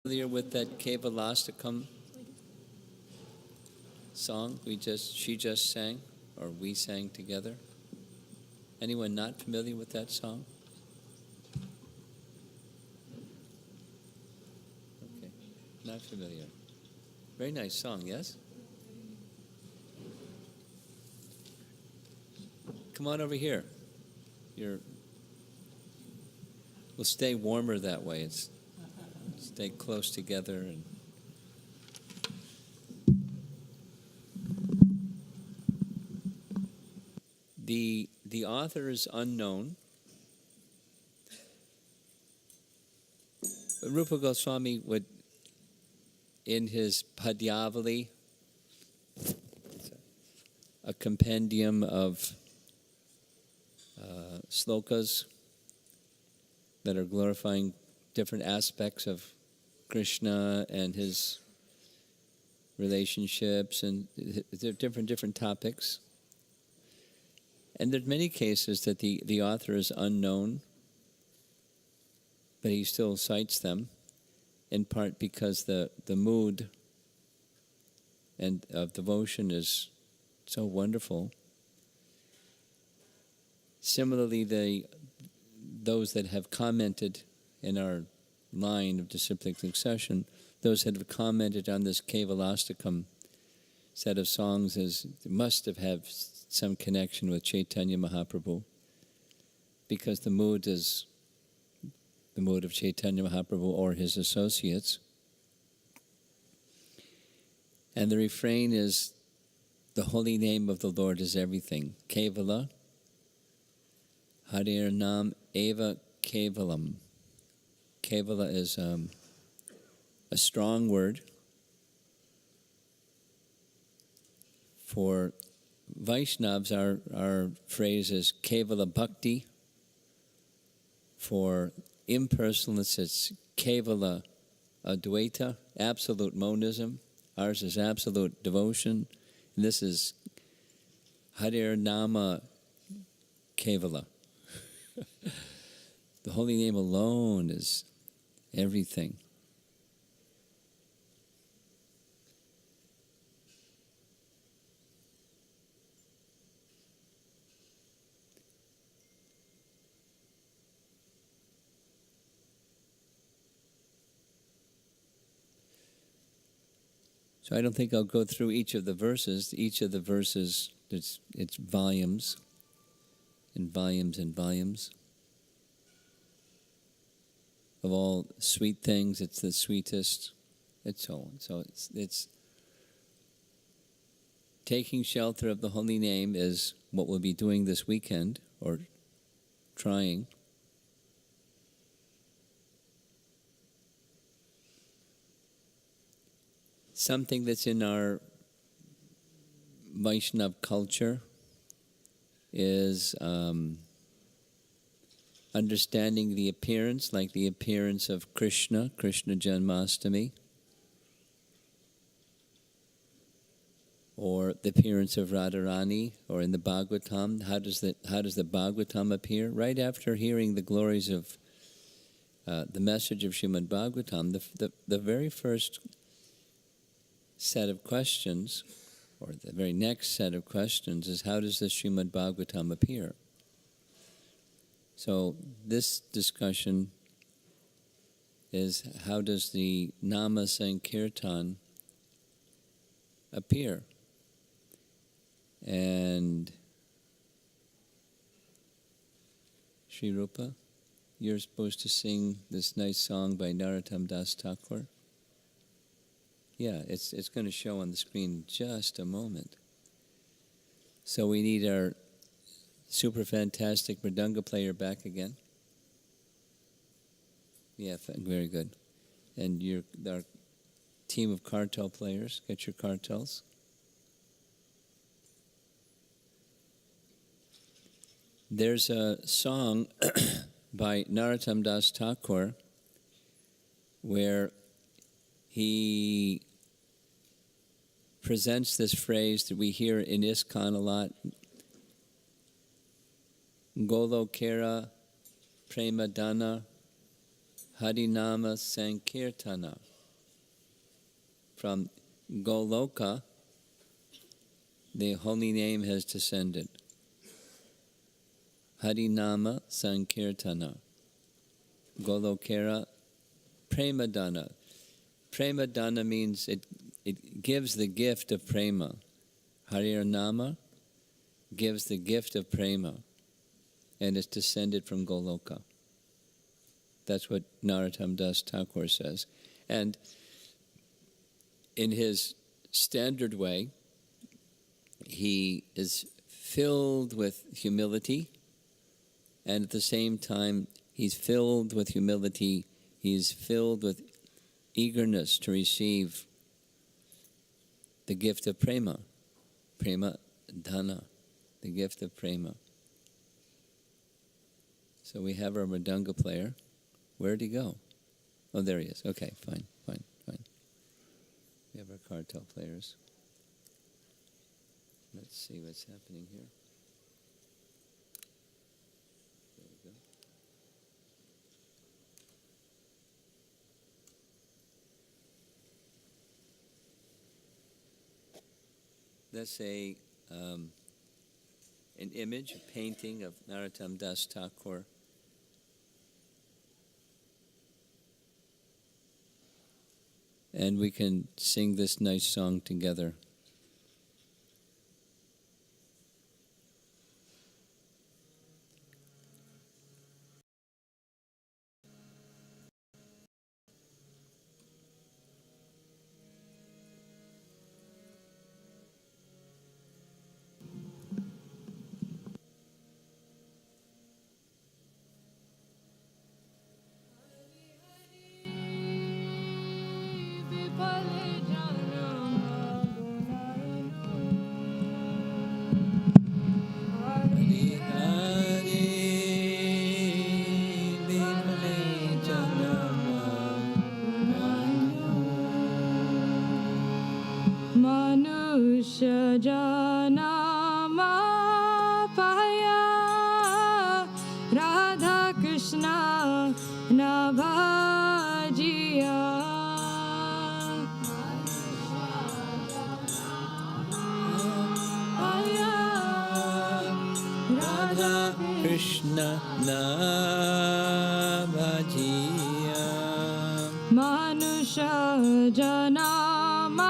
Familiar with that Kevalastakam song she just sang, or we sang together? Anyone not familiar with that song? Okay, not familiar. Very nice song, yes? Come on over here. We'll stay warmer that way. Stay close together and the author is unknown. Rupa Goswami would, in his Padyavali, a compendium of slokas that are glorifying different aspects of Krishna and his relationships and different topics. And there are many cases that the author is unknown, but he still cites them, in part because the mood and of devotion is so wonderful. Similarly, those that have commented in our line of disciplic succession, those that have commented on this Kevalastakam set of songs must have had some connection with Chaitanya Mahaprabhu, because the mood is the mood of Chaitanya Mahaprabhu or his associates. And the refrain is, the holy name of the Lord is everything. Kevala, Harir Nam Eva Kevalam. Kevala is a strong word. For Vaishnavas, our phrase is Kevala Bhakti. For impersonalists, it's Kevala Advaita, absolute monism. Ours is absolute devotion. And this is Harir Nama Kevala. The holy name alone is everything. So I don't think I'll go through each of the verses. Each of the verses, it's volumes and volumes and volumes of all sweet things. It's the sweetest, and so on. So it's taking shelter of the holy name is what we'll be doing this weekend, or trying. Something that's in our Vaishnav culture is understanding the appearance, like the appearance of Krishna Janmashtami, or the appearance of Radharani, or in the Bhagavatam. How does the Bhagavatam appear? Right after hearing the glories of the message of Srimad Bhagavatam, the very first set of questions, or the very next set of questions, is how does the Srimad Bhagavatam appear? So this discussion is, how does the Nama Sankirtan appear? And Sri Rupa, you're supposed to sing this nice song by Narottam Das Thakur. Yeah, it's going to show on the screen in just a moment. So we need our super fantastic mridanga player back again. Yeah, very good. And our team of kartal players, get your kartals. There's a song by Narottam Das Thakur where he presents this phrase that we hear in ISKCON a lot, Golokera Prema Dana Harinama Sankirtana. from Goloka, the holy name has descended. Harinama Sankirtana. Golokera Premadana. Premadana means it gives the gift of prema. Harinama gives the gift of prema, and it's descended from Goloka. That's what Narottam Das Thakur says. And in his standard way, he is filled with humility, and at the same time, he's filled with humility, he's filled with eagerness to receive the gift of prema, prema dana, the gift of prema. So we have our mridanga player. Where'd he go? Oh, there he is. Okay, fine. We have our kartal players. Let's see what's happening here. There we go. That's an image, a painting of Narottam Das Thakur. And we can sing this nice song together. Manusha janama paya Radha Krishna navajiya Radha Krishna navajiya Manusha janama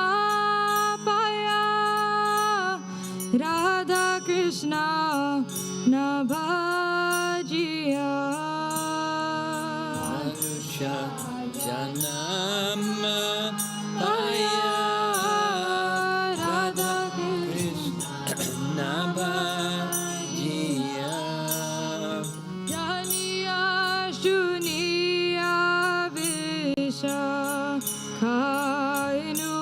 Radha Krishna navajiya Manusha janama paya Radha Krishna navajiya Janiya shuniya visha khainu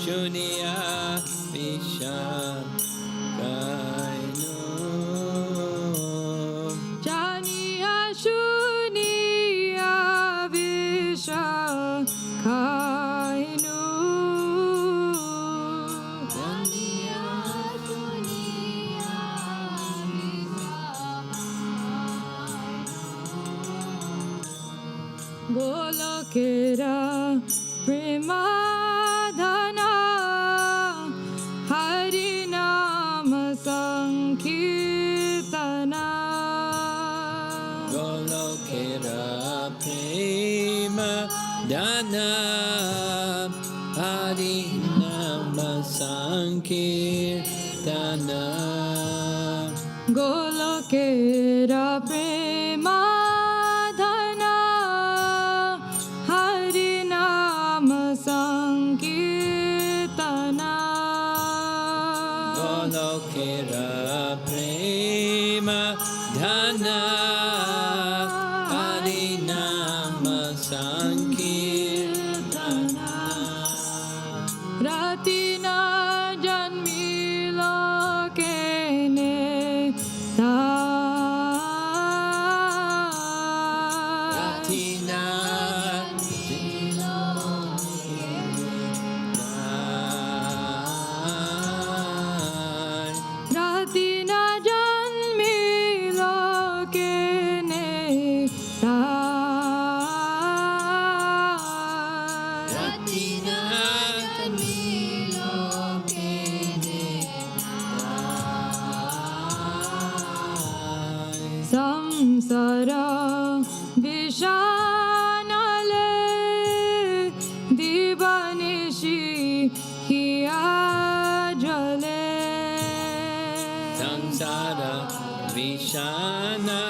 Shuniya Vishakainu Janiya shuniya vishakainu Janiya shuniya vishakainu Golokera prema Sankirtana Golokera prema dana Harinama Sankirtana Golokera prema dhana Harinama Sankirtana Golokera prema dhana Harinama Sankirtana Ratina janmi lokene Ratina Ratina janmi loke samsara vishanale divanishi hiya jale samsara vishanale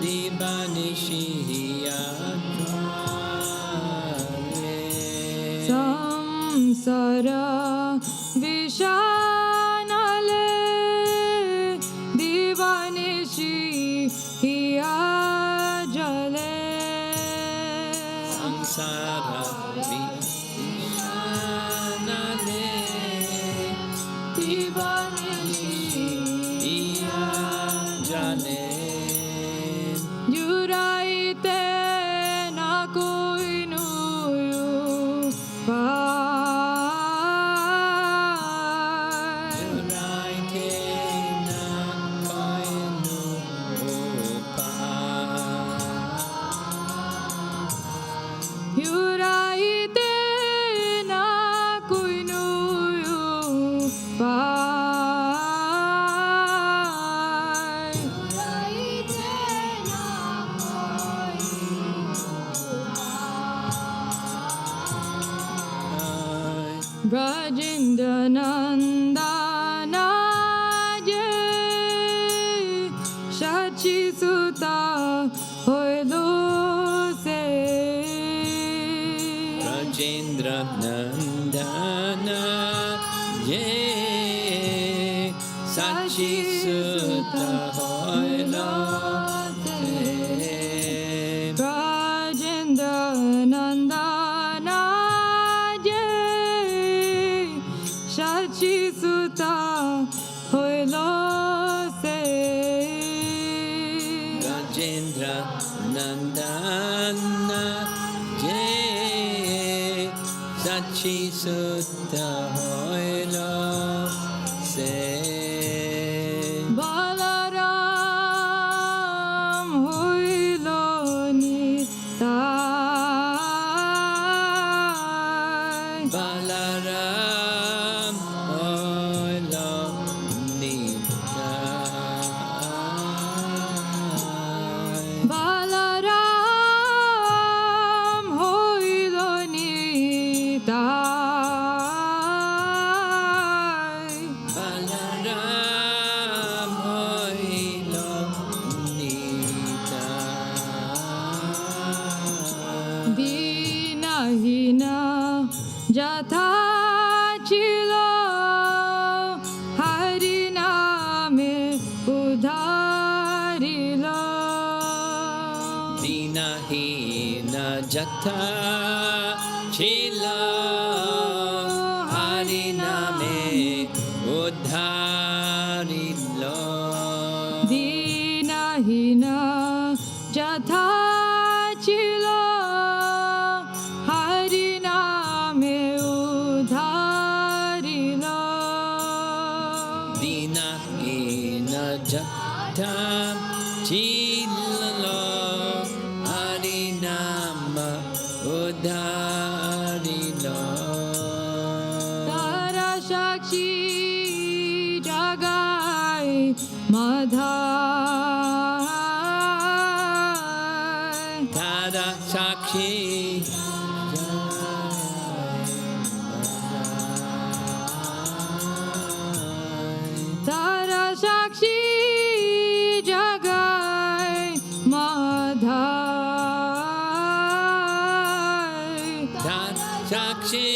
dibanishiya samsara vishanale divanishi hiya jale samsara vishanale divanishi hiya jale Juraite na koi nuyu pai Juraite na koinu upai Juraite na koi nuyu pai Juraite na koi Brajendra Nandana Jai Shachi Sutta Hoilo Se Rajendra Nandana Ye Sachi Sutta Hoilo Brajendra Nandana Jai Shachi Sutta Hoilo Se Rajendra Nandana Ye Sachi Sutta Hoilo Se Balaram Hoilo Nitai Balaram Hoilo Nitai Balaram Hoilo Nitai Balaram Hoilo Nitai Dina hina jatha chilo Hari name udharilo Dinahina Jatha Chila Hariname Uddharilo Dina hina jatha chilo Hari name udharilo Dinahina Jatha Chila Harinama Uddharilo Tara Shakshi Jagai Madhai Tada Sakshi Tara Shakshi Jagai Madhai Tada Sakshi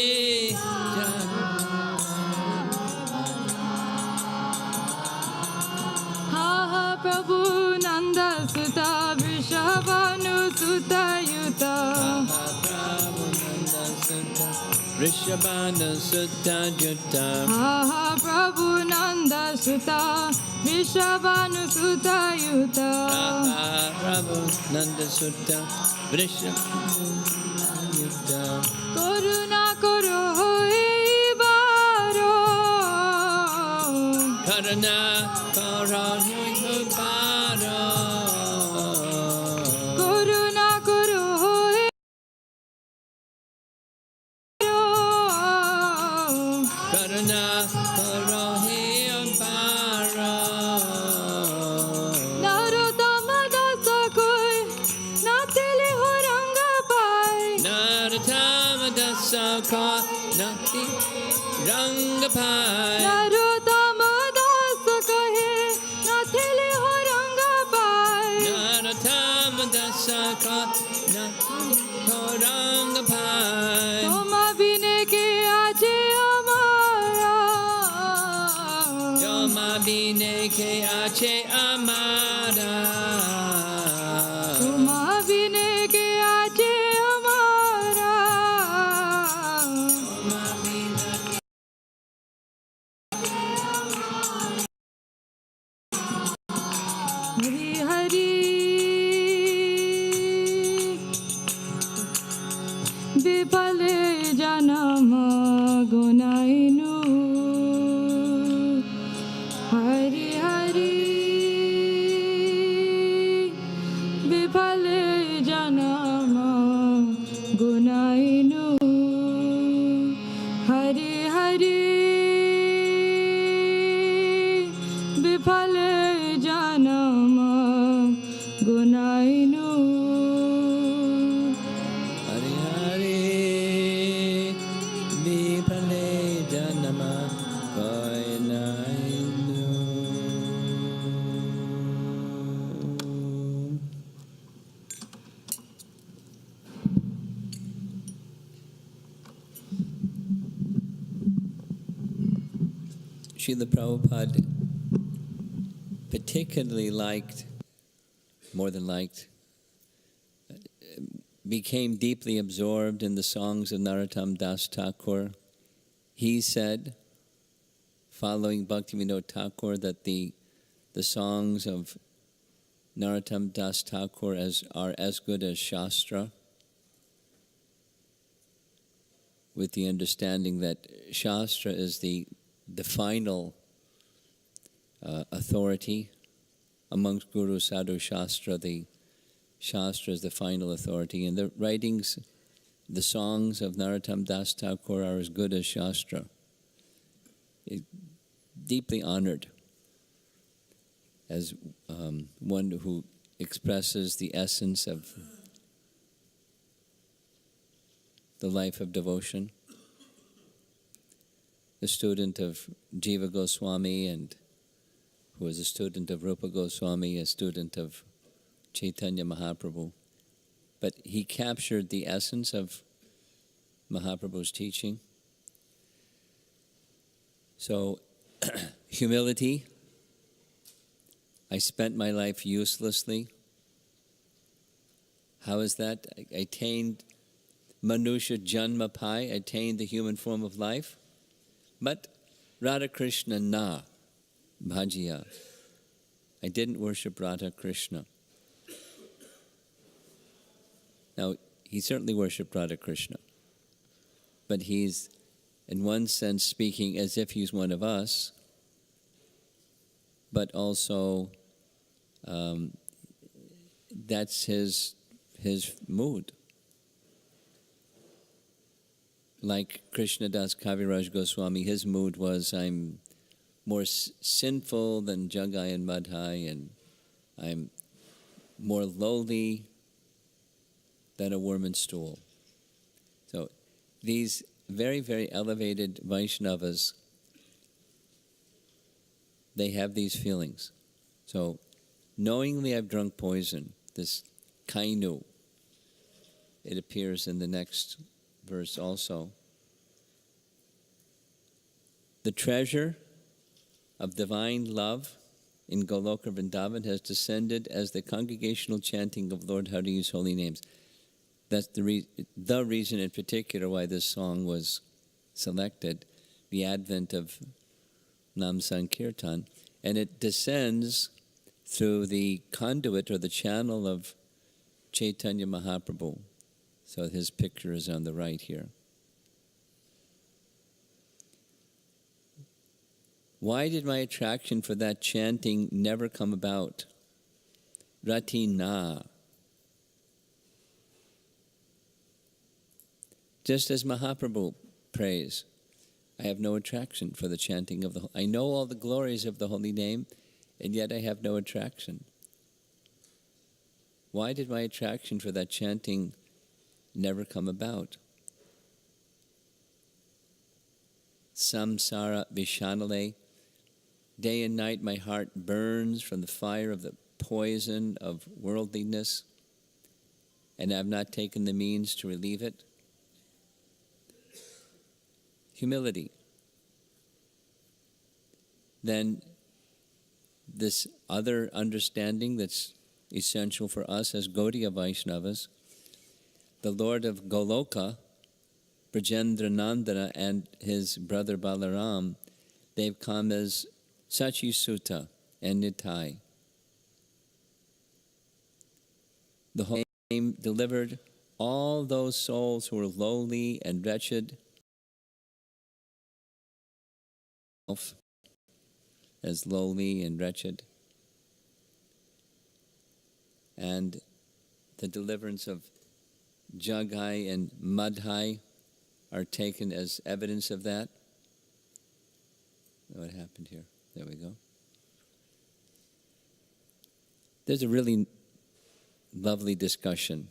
Ha ha Prabhu Nanda Sutta Vrishabhanu Sutta Yuta Rishabhana Sutta Jutta Ha ha Prabhu Nanda Sutta Vrishabhanu Sutta Yuta Prabhu Nanda Sutta Vrishabhana Karuna Karo Hoi Baro Karana Karo Baro Karuna Karo Hoi Karana Karo Baro ka nati rang pai. Narottam दास कहे नथिली हो रंग पाए Narottam dasa ka nati rang pai. तुम बिने के आजे हमारा Joma bine ke ache amara. तुम बिने के आजे हमारा हरि हरि विफल जन्म गुनाइनु हरि हरि विफल जन्म गुनाइनु हरि हरि विफल जन्म गुनाइनु Hari Hari Vipale Janama Koinainu. Srila Prabhupada particularly liked, more than liked, became deeply absorbed in the songs of Narottam Das Thakur. He said, following Bhaktivinoda Thakur, that the songs of Narottam Das Thakur are as good as Shastra, with the understanding that Shastra is the final authority amongst Guru Sadhu Shastra. The Shastra is the final authority, and the writings, the songs of Narottam Das Thakur are as good as Shastra. Deeply honored as one who expresses the essence of the life of devotion. A student of Jiva Goswami, and who was a student of Rupa Goswami, a student of Chaitanya Mahaprabhu. But he captured the essence of Mahaprabhu's teaching. So, humility. I spent my life uselessly. How is that? I attained Manusha Janma Pai, attained the human form of life. But Radha Krishna na bhajiya. I didn't worship Radha Krishna. Now, he certainly worshipped Radha Krishna. But he's, in one sense, speaking as if he's one of us, but also that's his mood. Like Krishnadas Kaviraj Goswami, his mood was, I'm more sinful than Jagai and Madhai, and I'm more lowly than a worm and stool. So these very, very elevated Vaishnavas, they have these feelings. So knowingly I've drunk poison, this kainu, it appears in the next verse also. The treasure of divine love in Goloka Vrindavan has descended as the congregational chanting of Lord Hari's holy names. That's the reason in particular why this song was selected, the advent of Nam Sankirtan. And it descends through the conduit or the channel of Chaitanya Mahaprabhu. So his picture is on the right here. Why did my attraction for that chanting never come about? Rati na. Just as Mahaprabhu prays, I have no attraction for the chanting of I know all the glories of the holy name, and yet I have no attraction. Why did my attraction for that chanting never come about? samsara vishanale. Day and night my heart burns from the fire of the poison of worldliness, and I have not taken the means to relieve it. Humility. Then this other understanding that's essential for us as Gaudiya Vaishnavas, the Lord of Goloka, Brajendranandana, and his brother Balaram, they've come as Sachi Sutta and Nitai. The whole name delivered all those souls who were lowly and wretched, as lowly and wretched, and the deliverance of Jagai and Madhai are taken as evidence of that. What happened here? There we go. There's a really lovely discussion,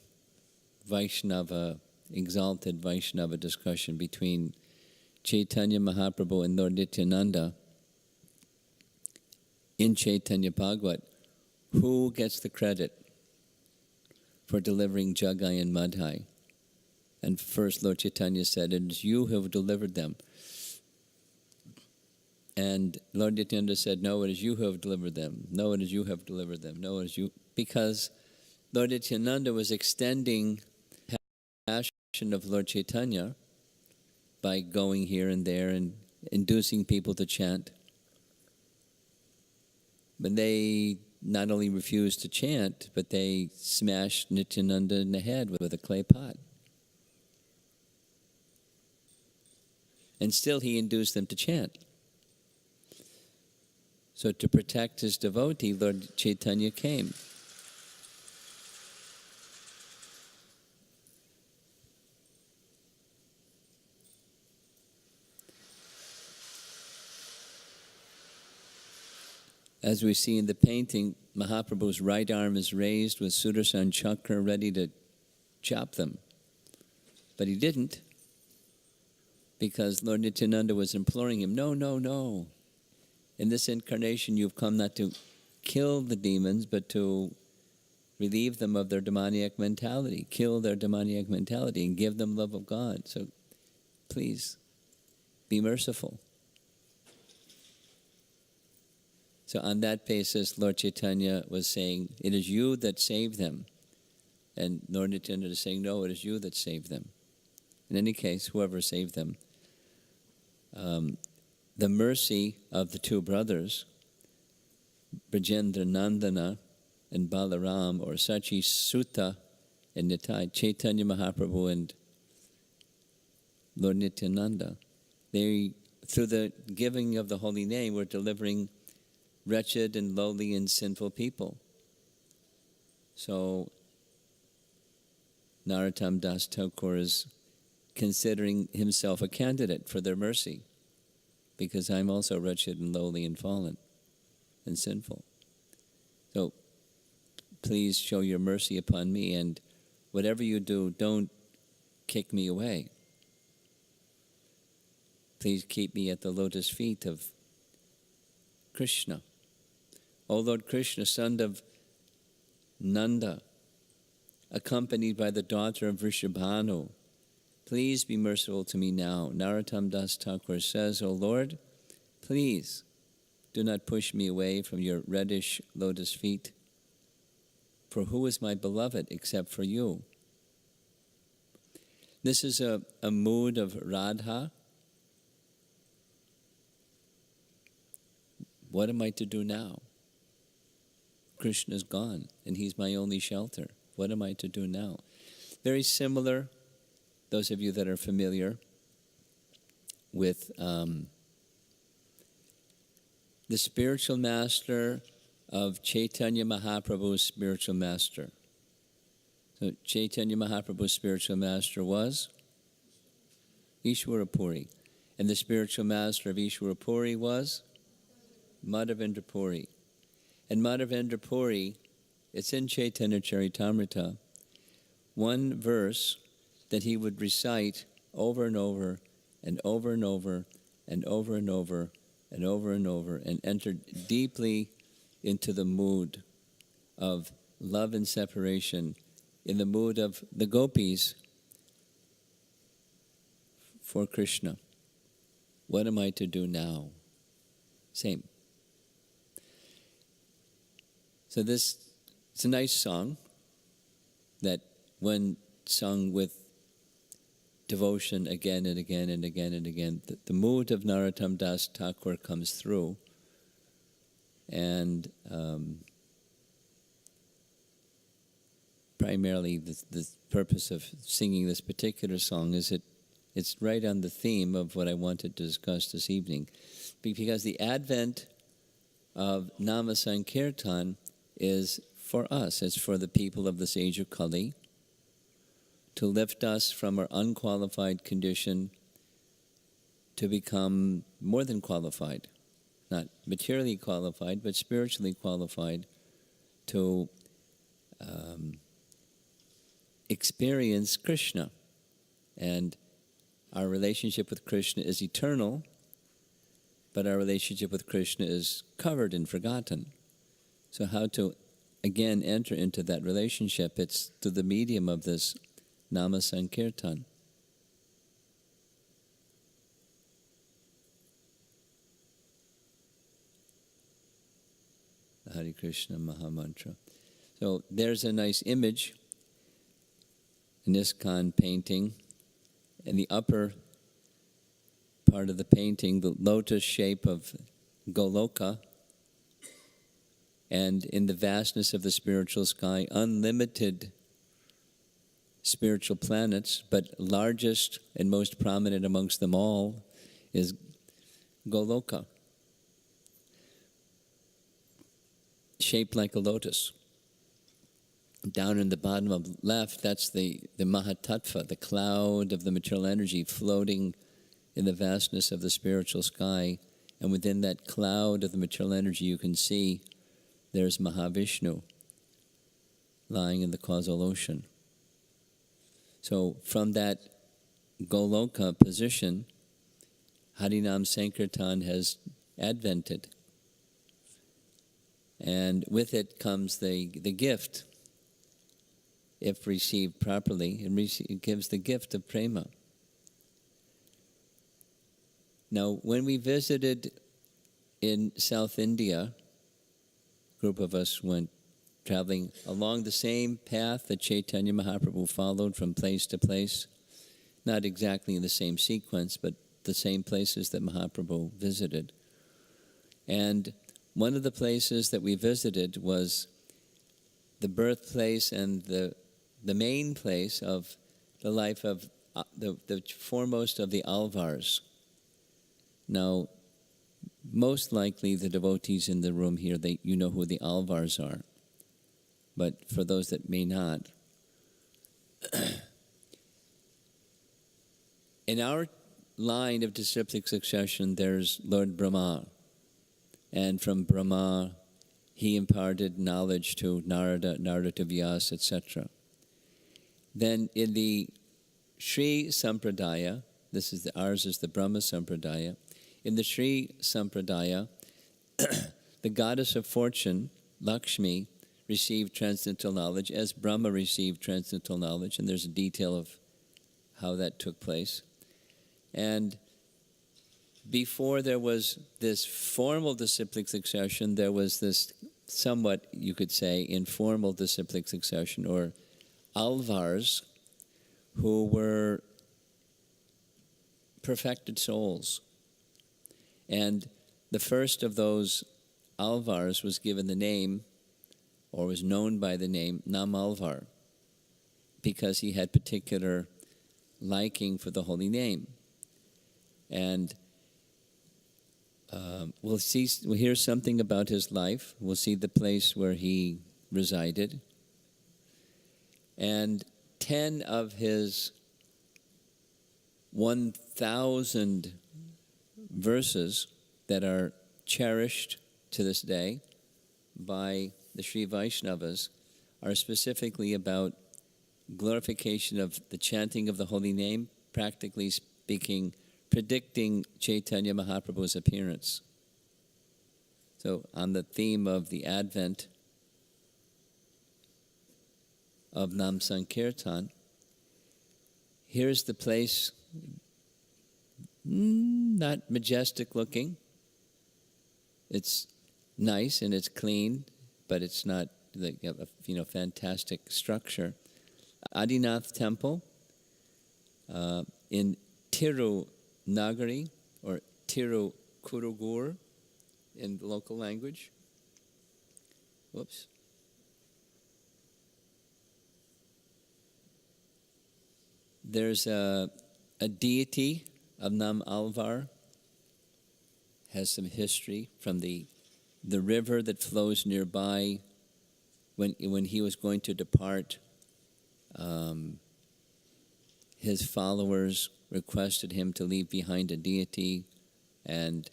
Vaishnava, exalted Vaishnava discussion between Chaitanya Mahaprabhu and Lord Nityananda in Chaitanya Bhagavat. Who gets the credit for delivering Jagai and Madhai? And first Lord Chaitanya said, it is you who have delivered them. And Lord Nityananda said, no, it is you who have delivered them. No, it is you who have delivered them. No, it is you. Because Lord Nityananda was extending the passion of Lord Chaitanya by going here and there and inducing people to chant. But they not only refused to chant, but they smashed Nityananda in the head with a clay pot. And still he induced them to chant. So to protect his devotee, Lord Chaitanya came. As we see in the painting, Mahaprabhu's right arm is raised with Sudarshan Chakra ready to chop them. But he didn't, because Lord Nityananda was imploring him, no, no, no. In this incarnation you've come not to kill the demons, but to relieve them of their demoniac mentality, kill their demoniac mentality and give them love of God. So please, be merciful. So on that basis, Lord Chaitanya was saying, it is you that saved them. And Lord Nityananda is saying, no, it is you that saved them. In any case, whoever saved them. The mercy of the two brothers, Brajendra Nandana and Balaram, or Sachi Sutta and Nitai, Chaitanya Mahaprabhu and Lord Nityananda, they, through the giving of the holy name, were delivering wretched and lowly and sinful people. So Narottam Das Thakur is considering himself a candidate for their mercy, because I'm also wretched and lowly and fallen and sinful. So please show your mercy upon me, and whatever you do, don't kick me away. Please keep me at the lotus feet of Krishna. O Lord Krishna, son of Nanda, accompanied by the daughter of Vrishabhanu, please be merciful to me now. Narottam Das Thakur says, O Lord, please do not push me away from your reddish lotus feet. For who is my beloved except for you? This is a mood of Radha. What am I to do now? Krishna's gone, and he's my only shelter. What am I to do now? Very similar, those of you that are familiar with the spiritual master of Chaitanya Mahaprabhu's spiritual master. So Chaitanya Mahaprabhu's spiritual master was Ishwara Puri. And the spiritual master of Ishwara Puri was Madhavendra Puri. And Madhavendra Puri, it's in Chaitanya Charitamrita, one verse that he would recite over and over and over and over and over and over and over and over, and enter deeply into the mood of love and separation, in the mood of the gopis for Krishna. What am I to do now? Same. So it's a nice song that when sung with devotion again and again and again and again, the mood of Narottam Das Thakur comes through. And primarily the purpose of singing this particular song is it's right on the theme of what I wanted to discuss this evening. Because the advent of Nama Sankirtan is for us, it's for the people of this age of Kali, to lift us from our unqualified condition to become more than qualified, not materially qualified, but spiritually qualified to experience Krishna. And our relationship with Krishna is eternal, but our relationship with Krishna is covered and forgotten. So how to, again, enter into that relationship? It's through the medium of this Nama Sankirtan. The Hare Krishna Mahamantra. So there's a nice image, an ISKCON painting. In the upper part of the painting, the lotus shape of Goloka, and in the vastness of the spiritual sky, unlimited spiritual planets, but largest and most prominent amongst them all is Goloka, shaped like a lotus. Down in the bottom of left, that's the Mahatattva, the cloud of the material energy floating in the vastness of the spiritual sky. And within that cloud of the material energy, you can see there's Mahavishnu lying in the causal ocean. So from that Goloka position, Harinam Sankirtan has advented. And with it comes the gift. If received properly, it gives the gift of prema. Now, when we visited in South India, a group of us went traveling along the same path that Chaitanya Mahaprabhu followed from place to place. Not exactly in the same sequence, but the same places that Mahaprabhu visited. And one of the places that we visited was the birthplace and the main place of the life of the foremost of the Alvars. Now, most likely the devotees in the room here, you know who the Alvars are. But for those that may not, in our line of disciplic succession, there's Lord Brahma. And from Brahma, he imparted knowledge to Narada, Narada to Vyasa, etc. Then in the Sri Sampradaya, ours is the Brahma Sampradaya. In the Sri Sampradaya, the goddess of fortune, Lakshmi, received transcendental knowledge as Brahma received transcendental knowledge, and there's a detail of how that took place. And before there was this formal disciplic succession, there was this somewhat, you could say, informal disciplic succession, or Alvars, who were perfected souls. And the first of those Alvars was given the name, or was known by the name, Nam Alvar, because he had particular liking for the holy name. And we'll hear something about his life. We'll see the place where he resided. And 10 of his 1,000 verses that are cherished to this day by the Sri Vaishnavas are specifically about glorification of the chanting of the holy name, practically speaking, predicting Chaitanya Mahaprabhu's appearance. So on the theme of the advent of Nam Sankirtan, here's the place, not majestic looking. It's nice and it's clean, but it's not like a fantastic structure. Adinath Temple in Tirunagari or Tirukurugur in the local language. Whoops. There's a deity of Nam Alvar, has some history from the river that flows nearby. When he was going to depart, his followers requested him to leave behind a deity, and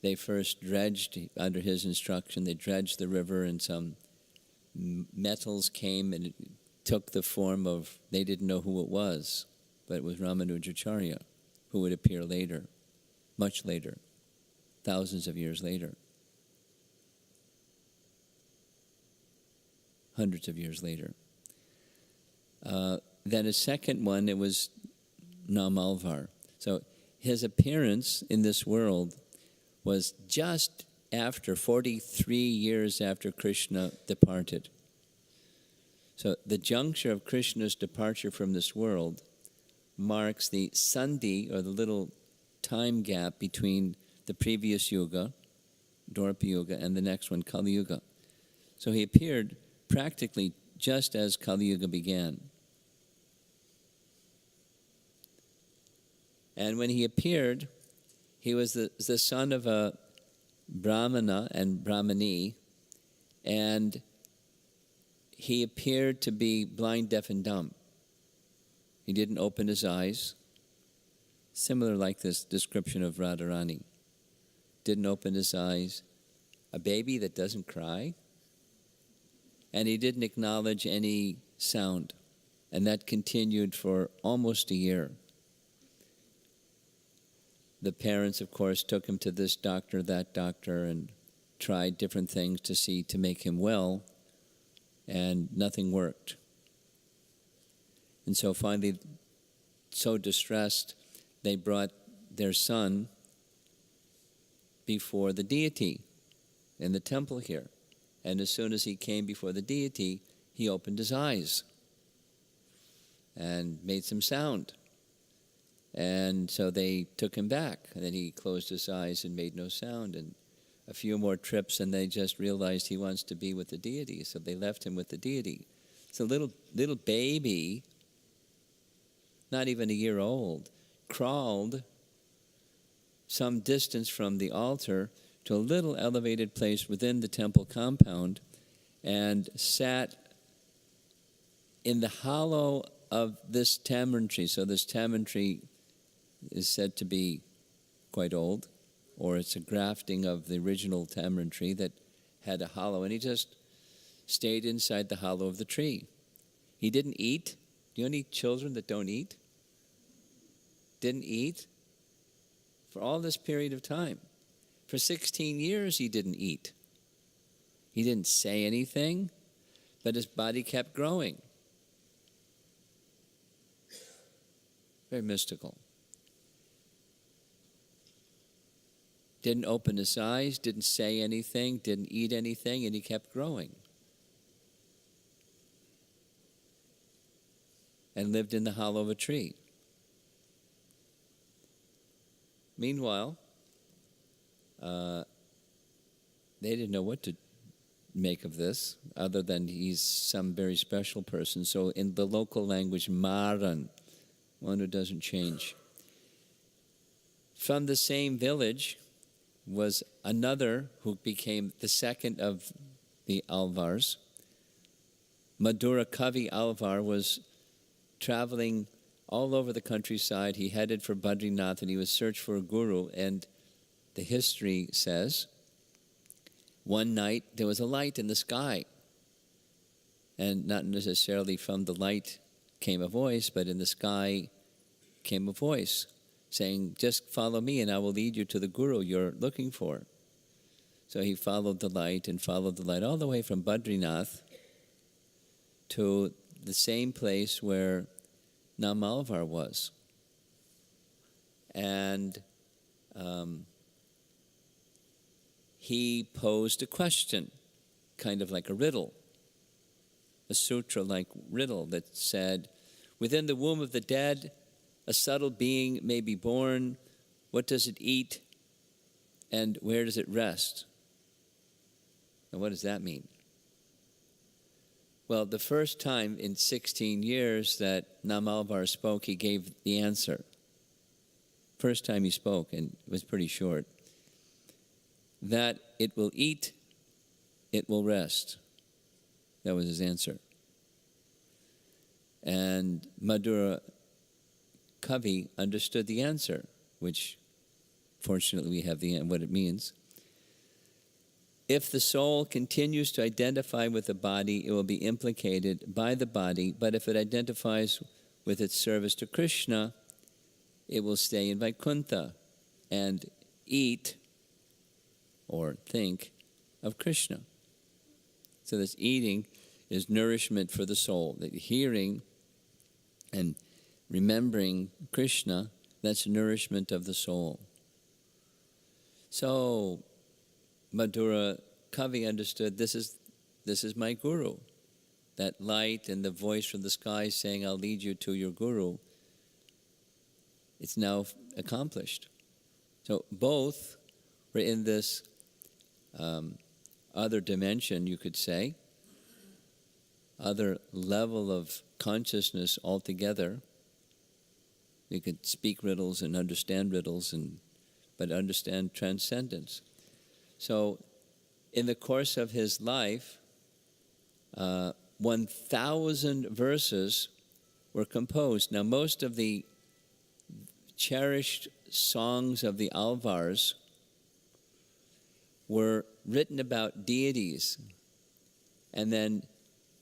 they first dredged, under his instruction, they dredged the river, and some metals came and it took the form of, they didn't know who it was, but it was Ramanujacharya, who would appear later, much later, thousands of years later, hundreds of years later. Then a second one, it was Nam Alvar. So his appearance in this world was just after, 43 years after Krishna departed. So the juncture of Krishna's departure from this world marks the sandhi, or the little time gap between the previous yuga, Dwapara Yuga, and the next one, Kali Yuga. So he appeared practically just as Kali Yuga began. And when he appeared, he was the son of a Brahmana and Brahmani, and he appeared to be blind, deaf, and dumb. He didn't open his eyes, similar like this description of Radharani. Didn't open his eyes. A baby that doesn't cry. And he didn't acknowledge any sound. And that continued for almost a year. The parents, of course, took him to this doctor, that doctor, and tried different things to make him well, and nothing worked. And so finally, so distressed, they brought their son before the deity in the temple here. And as soon as he came before the deity, he opened his eyes and made some sound. And so they took him back, and then he closed his eyes and made no sound. And a few more trips, and they just realized he wants to be with the deity, so they left him with the deity. So little baby, not even a year old, crawled some distance from the altar to a little elevated place within the temple compound and sat in the hollow of this tamarind tree. So this tamarind tree is said to be quite old, or it's a grafting of the original tamarind tree that had a hollow, and he just stayed inside the hollow of the tree. He didn't eat. Do you know any children that don't eat? Didn't eat for all this period of time. For 16 years he didn't eat. He didn't say anything, but his body kept growing. Very mystical. Didn't open his eyes, didn't say anything, didn't eat anything, and he kept growing. And lived in the hollow of a tree. Meanwhile, they didn't know what to make of this, other than he's some very special person. So in the local language, Maran, one who doesn't change. From the same village was another who became the second of the Alvars. Madhura Kavi Alvar was traveling all over the countryside. He headed for Badrinath, and he was searched for a guru. And the history says, one night there was a light in the sky. And not necessarily from the light came a voice, but in the sky came a voice. saying, just follow me and I will lead you to the guru you're looking for. So he followed the light all the way from Badrinath to the same place where Namalvar was. And he posed a question, kind of like a riddle, a sutra-like riddle that said, within the womb of the dead, a subtle being may be born. What does it eat? And where does it rest? And what does that mean? Well, the first time in 16 years that Namalvar spoke, he gave the answer. First time he spoke, and it was pretty short. That it will eat, it will rest. That was his answer. And Madhura Kavi understood the answer, which fortunately we have what it means. If the soul continues to identify with the body, it will be implicated by the body, but if it identifies with its service to Krishna, it will stay in Vaikuntha and eat or think of Krishna. So this eating is nourishment for the soul. The hearing and remembering Krishna, that's nourishment of the soul. So Madhura Kavi understood this is my guru. That light and the voice from the sky saying, I'll lead you to your guru, it's now accomplished. So both were in this other dimension, you could say, other level of consciousness altogether. You could speak riddles and understand riddles, but understand transcendence. So in the course of his life, 1,000 verses were composed. Now most of the cherished songs of the Alvars were written about deities, and then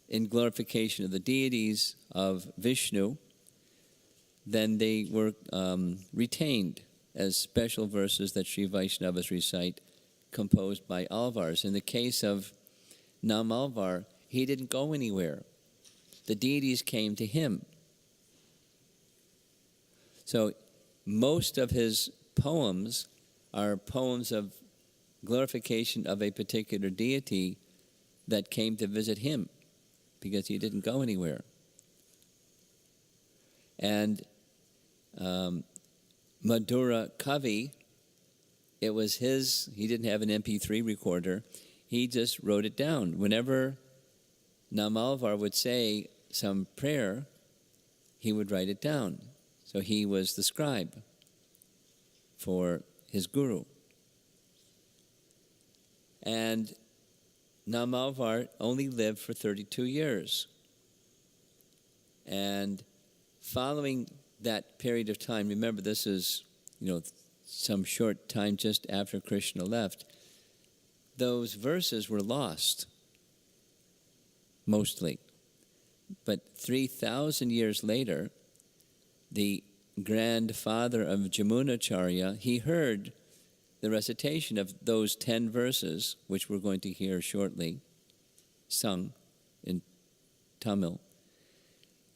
in glorification of the deities of Vishnu, then they were retained as special verses that Sri Vaishnavas recite, composed by Alvars. In the case of Namalvar, he didn't go anywhere. The deities came to him. So most of his poems are poems of glorification of a particular deity that came to visit him, because he didn't go anywhere. And Madhura Kavi, it was he didn't have an MP3 recorder, he just wrote it down. Whenever Namalvar would say some prayer, he would write it down. So he was the scribe for his guru. And Namalvar only lived for 32 years. And following that period of time, remember this is, some short time just after Krishna left, those verses were lost, mostly. But 3,000 years later, the grandfather of Jamunacharya, he heard the recitation of those 10 verses, which we're going to hear shortly, sung in Tamil.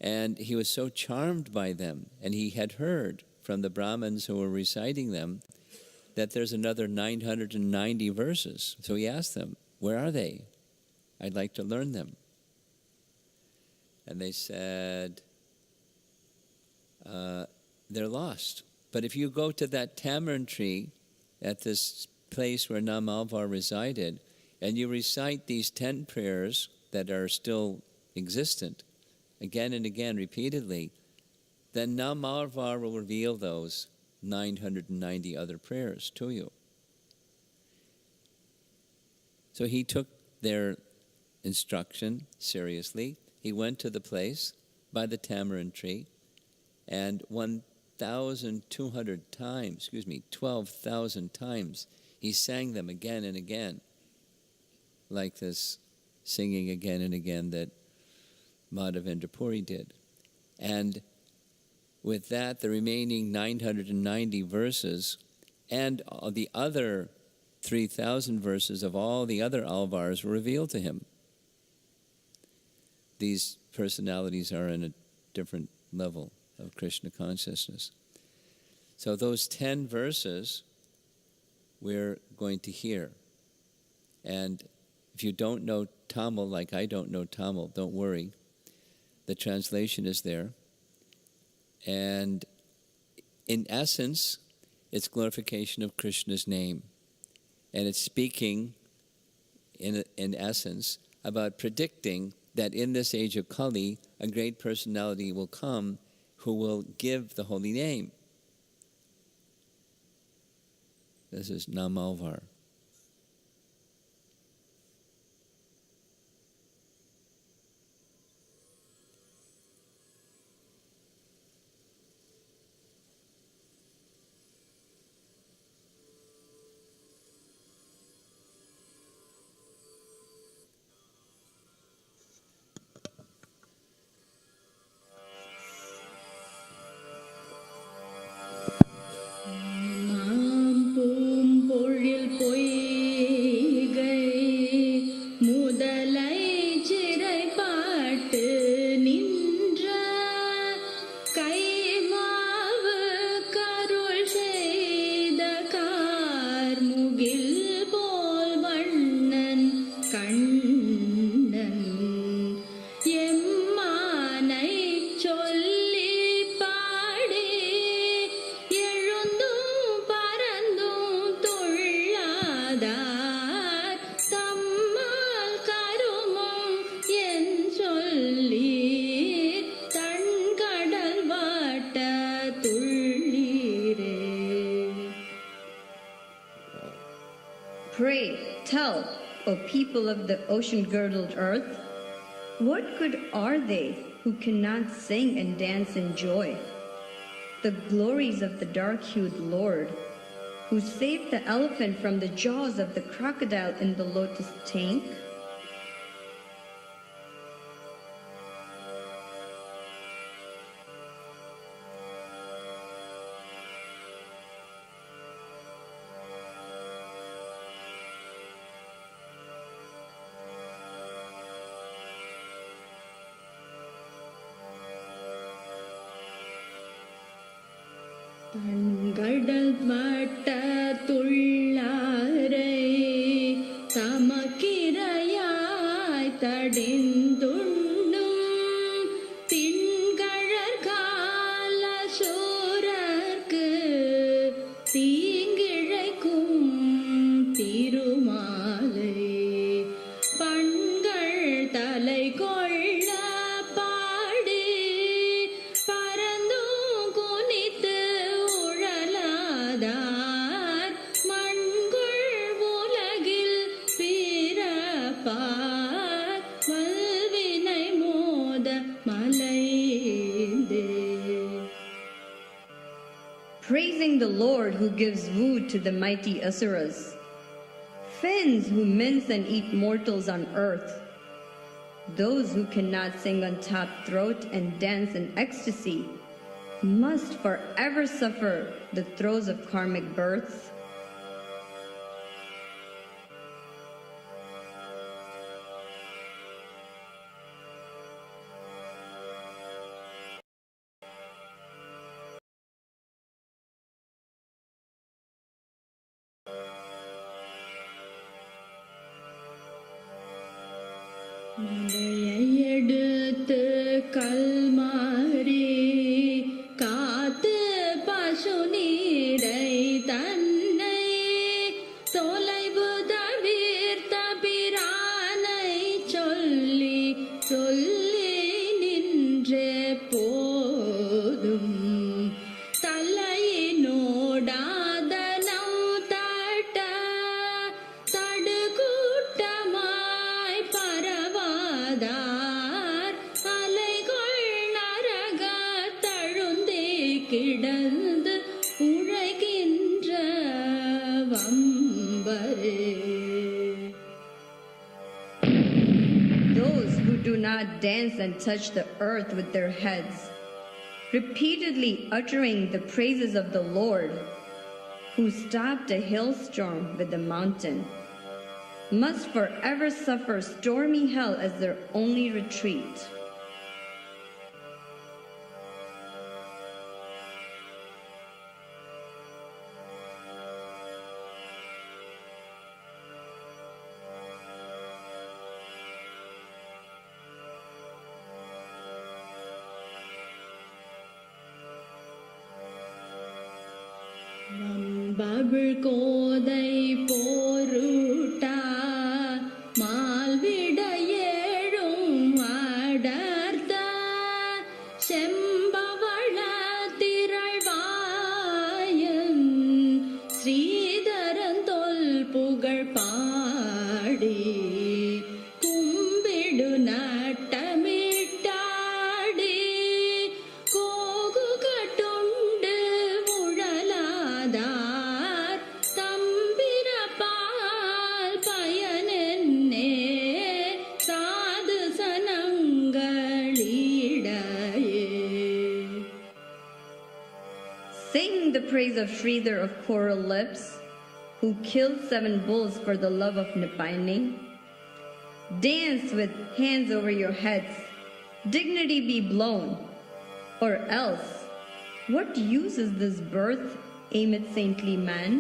And he was so charmed by them, and he had heard from the Brahmins who were reciting them that there's another 990 verses. So he asked them, where are they? I'd like to learn them. And they said, they're lost. But if you go to that tamarind tree at this place where Namalvar resided, and you recite these 10 prayers that are still existent, again and again, repeatedly, then Namalvar will reveal those 990 other prayers to you. So he took their instruction seriously. He went to the place by the tamarind tree, and 1,200 times, 12,000 times, he sang them again and again, like this singing again and again that Madhavendra Puri did. And With that, the remaining 990 verses and the other 3,000 verses of all the other alvars were revealed to him. These personalities are in a different level of Krishna consciousness. So those 10 verses we're going to hear. And if you don't know Tamil, like I don't know Tamil, don't worry. The translation is there. And in essence, it's glorification of Krishna's name. And it's speaking, in essence, about predicting that in this age of Kali, a great personality will come who will give the holy name. This is Namalvar. Pray, tell, O people of the ocean-girdled earth, what good are they who cannot sing and dance in joy? The glories of the dark-hued Lord, who saved the elephant from the jaws of the crocodile in the lotus tank. தன்கடல் வட்ட துள்ளாரை தமக்கிரையாய் தடிந்துண்ணும் திண்கழற்கால சூரர்க்கு தீங்கிழைக்கும் திருமாலை பண்கள் தலை கொள்ள பாடி பரந்தும் குனித்து உழலாதார் மண்குள் உலகில் பிறப்பார் வல்வினை மோத மலைந்தே. Praising the Lord who gives food to the mighty Asuras, Finns who mince and eat mortals on earth, those who cannot sing on top throat and dance in ecstasy, must forever suffer the throes of karmic births. மலையை எடுத்து கல்மாரி காத்து பசு நீரை தன்னை தொலைவு தவிர்த்த பிரானை சொல்லி சொல்லி நின்றே போதும் தலையினோடாதனம் தட்ட தடுக்கூட்டமாய் பரவாதார் அலைகொள் நரக தழுந்தே கிடந்து உழைகின்ற வம்பரே. Those who do not dance and touch the earth with their heads, repeatedly uttering the praises of the Lord, who stopped a hailstorm with the mountain, must forever suffer stormy hell as their only retreat. பபுள் கோதை போருட்டா மால்விட ஏழும் அடர்த்த செம்பவள திரள்வாயன் ஸ்ரீதரன் தொல் புகழ் பாடி கும்பிடு நட்டமிட்டாடி Coco கட்டுண்டு உழலாதார் தம்பிரபால் பயனென்னே சாது சனங்களிடையே. Sing the praise of Sridhar of coral lips, who killed 7 bulls for the love of Nipayani. Dance with hands over your heads, dignity be blown, or else, what use is this birth, amid saintly man?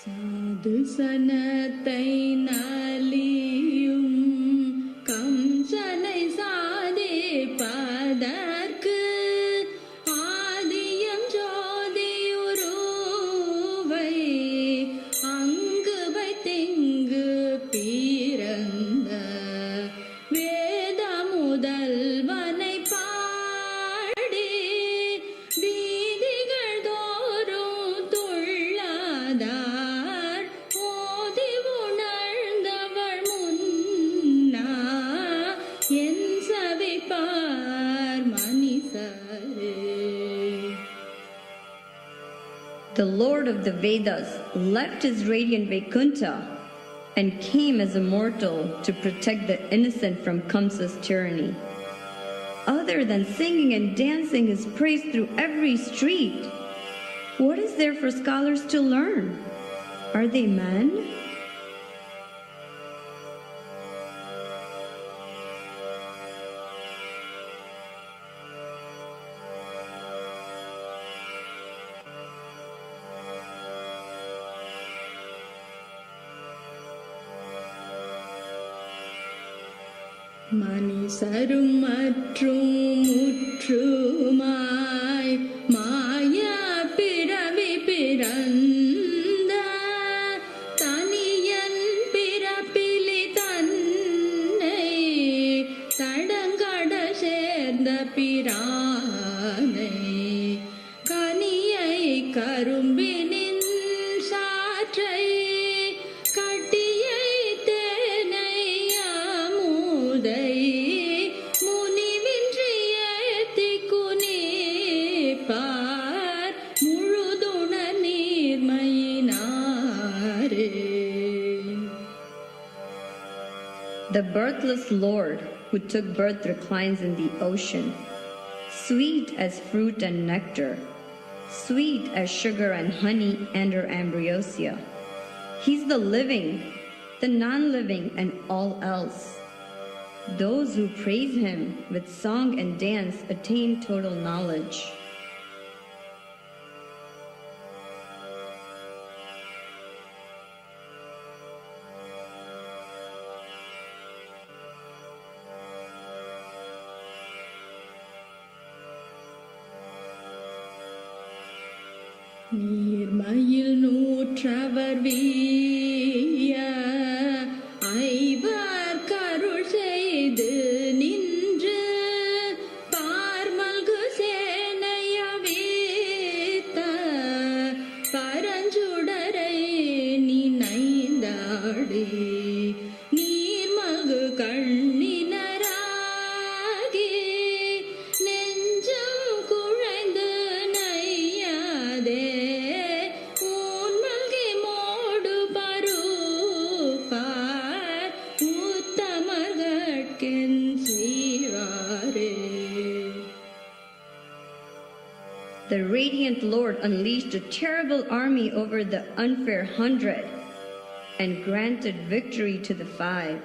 சாது சனத்தை நலியும் கம்சனை சாதிப்பதற்கு ஆதியம் ஜோதியுருவை அங்கு வைத்திங்கு பிறந்த வேத முதல்வனை பாடி வீதிகள் தோறும் துள்ளாதார் ஓதி உணர்ந்தவள் முன்னா என் சவிப்பார் மனிதரே. The Lord of the Vedas left his radiant Vaikuntha and came as a mortal to protect the innocent from Kamsa's tyranny. Other than singing and dancing his praise through every street, what is there for scholars to learn? Are they men? மனிசரும் மற்றும் முற்றுமாய் மாய பிறவி பிறந்த தனியன் பிறப்பிலி தன்னை தடங்கட சேர்ந்த பிரானை கனியை கரும்பினின் சாற்றை கட்டியை தேனை அமுதை முனிவின்றி ஏத்தி குனிப்பார் முழுதுண நீர்மையினாரே. The birthless Lord who took birth reclines in the ocean, sweet as fruit and nectar, sweet as sugar and honey and her ambrosia. He's the living, the non-living, and all else. Those who praise him with song and dance attain total knowledge. நீர்மையில் நூற்றவர் வீய ஐவர் கருள் செய்து நின்று பார்மல்கு சேனைய வீத்த பரஞ்சுடரை நினைந்தாடி நீர்மல்கு கண்ணி the radiant Lord unleashed a terrible army over the unfair 100 and granted victory to the 5.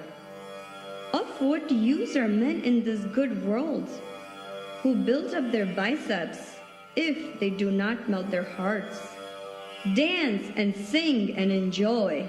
Of what use are men in this good world who build up their biceps if they do not melt their hearts, dance and sing and enjoy?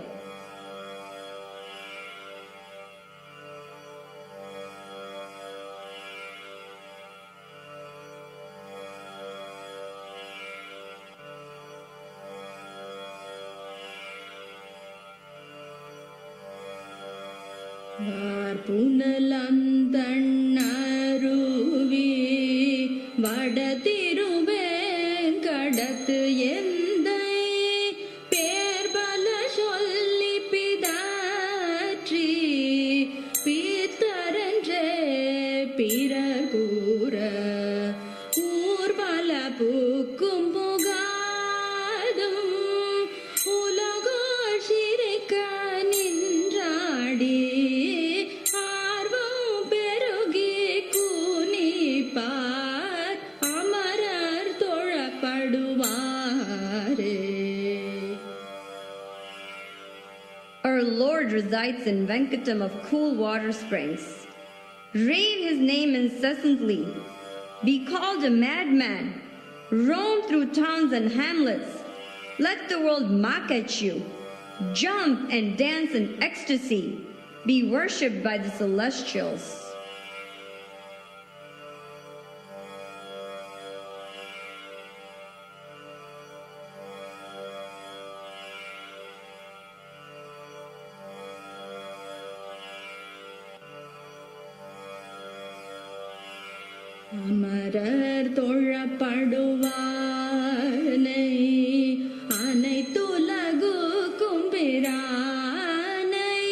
புனலந்தண்ணருவி வடதிருவேங்கடத்து எந்தை பேர்பல சொல்லி பிதாற்றி பீத்தரன்றே பிறகூற ஊர்பல பூக்கும் புகாதும் உலகோர் சிரிக்க நின்றாடி Our Lord resides in Venkatam of cool water springs. Rave his name incessantly. Be called a madman. Roam through towns and hamlets. Let the world mock at you. Jump and dance in ecstasy. Be worshipped by the celestials. அமரர் தொழப்படுவானை அனைத்துலகுக்கும் பிரானை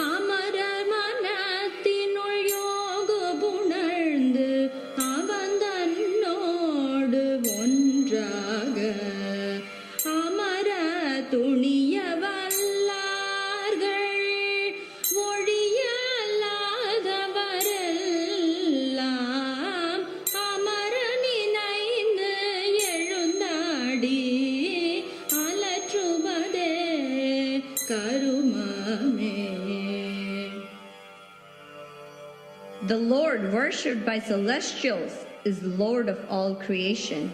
அமரர் மனத்தினுள் யோகு புணர்ந்து அவன் தன்னோடு ஒன்றாக அமர துணிய வல்லார்கள் ஒழியல்லாதவரெல்லாம் அமரனினைந்து எழுந்தாடி அலற்றுவதே கருமமே. The Lord, worshipped by celestials, is Lord of all creation.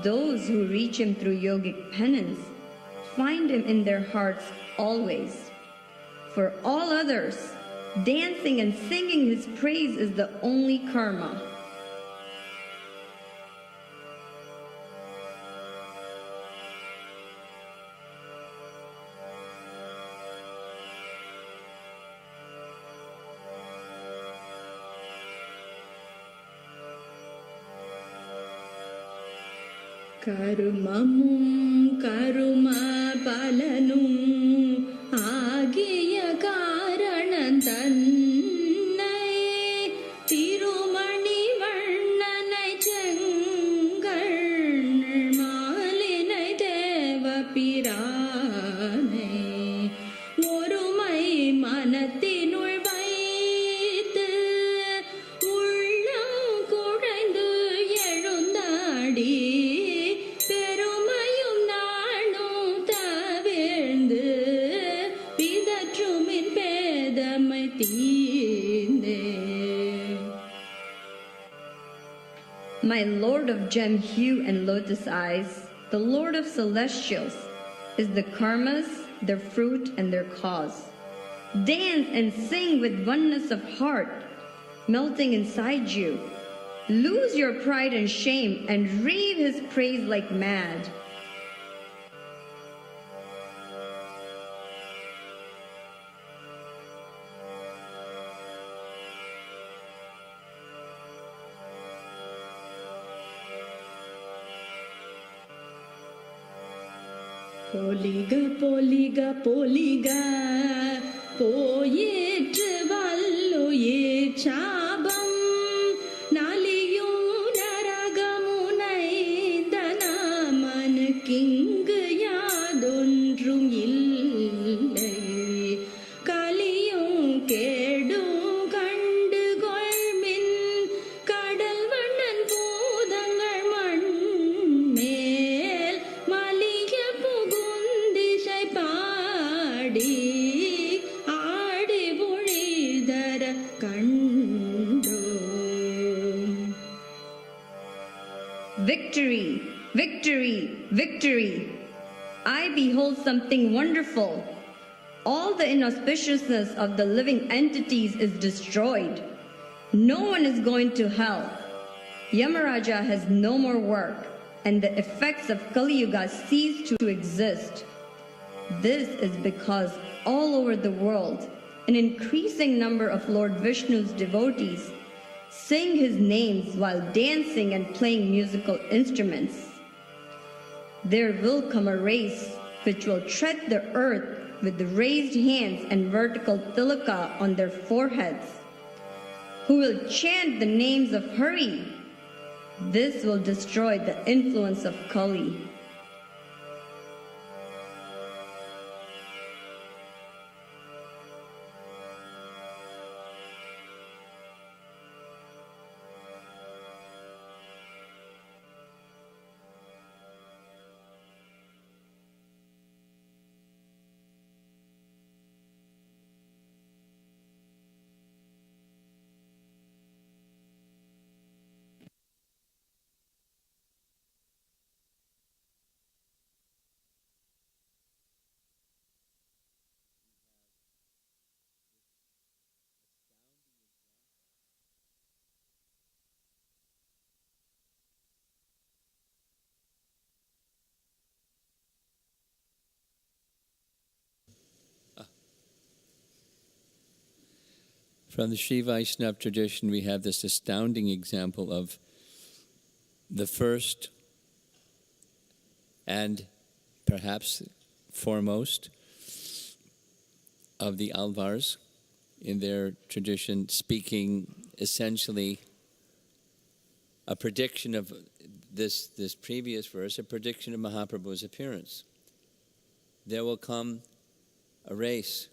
Those who reach him through yogic penance find him in their hearts always. For all others, dancing and singing his praise is the only karma. கருமமும் கரும பலனும் ஆகிய காரணம் தன்னை திருமணி வண்ணனை செங்கண் மாலினை தேவ பிரானை ஒருமை மனத்தினுள் வைத்து உள்ளம் குழைந்து எழுந்தாடி My Lord of gem hue and lotus eyes, the Lord of celestials, is the karmas, their fruit, and their cause. Dance and sing with oneness of heart, melting inside you. Lose your pride and shame and rave his praise like mad. பொலிக பொலிக பொலிக போயிற்று வல்லுயிர் சாபம் நலியும் நரகமுனைந்த நாமனுக்கிங்கு யாதொன்றும் இல்லை கலியும் கேடும் கண்டு கொள்மின் கடல் வண்ணன் பூதங்கள் மண் Victory, victory, victory. I behold something wonderful. All the inauspiciousness of the living entities is destroyed. No one is going to hell. Yamaraja has no more work, and the effects of Kali Yuga cease to exist. This is because all over the world, an increasing number of Lord Vishnu's devotees sing his names while dancing and playing musical instruments. There will come a race which will tread the earth with raised hands and vertical tilaka on their foreheads, who will chant the names of Hari. This will destroy the influence of Kali. From the Sri Vaishnava tradition, we have this astounding example of the first and perhaps foremost of the Alvars in their tradition, speaking essentially a prediction of this previous verse, a prediction of Mahaprabhu's appearance. There will come a race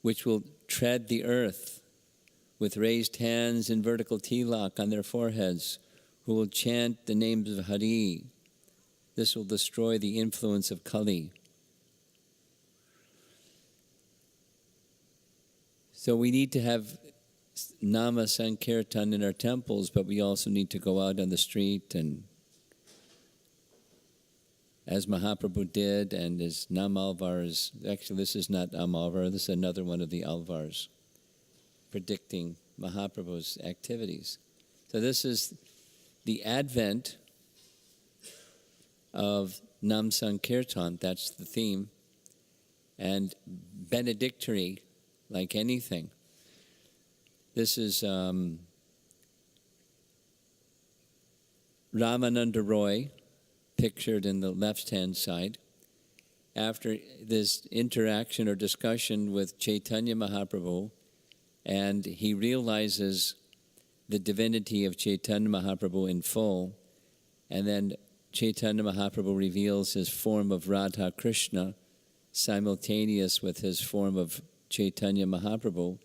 which will tread the earth with raised hands and vertical tilak on their foreheads, who will chant the names of Hari. This will destroy the influence of Kali. So we need to have Nama Sankirtan in our temples, but we also need to go out on the street and, as Mahaprabhu did, and as Nam Alvars, actually this is not Nam Alvar, this is another one of the Alvars, predicting Mahaprabhu's activities. So this is the advent of Nam Sankirtan, that's the theme, and benedictory, like anything. This is Ramananda Roy, pictured in the left-hand side, after this interaction or discussion with Chaitanya Mahaprabhu, and he realizes the divinity of Chaitanya Mahaprabhu in full, and then Chaitanya Mahaprabhu reveals his form of Radha Krishna, simultaneous with his form of Chaitanya Mahaprabhu.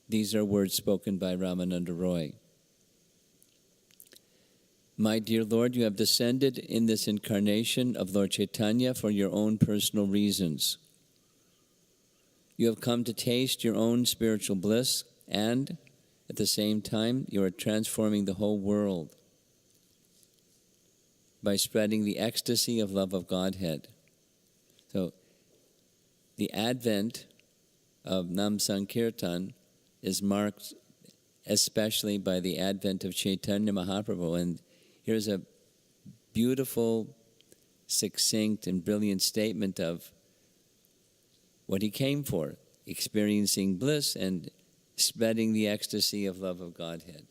These are words spoken by Ramananda Roy. My dear Lord, you have descended in this incarnation of Lord Chaitanya for your own personal reasons. You have come to taste your own spiritual bliss, and at the same time, you are transforming the whole world by spreading the ecstasy of love of Godhead. So, the advent of Nam Sankirtan is marked especially by the advent of Chaitanya Mahaprabhu, and here's a beautiful, succinct, and brilliant statement of what he came for, experiencing bliss and spreading the ecstasy of love of Godhead.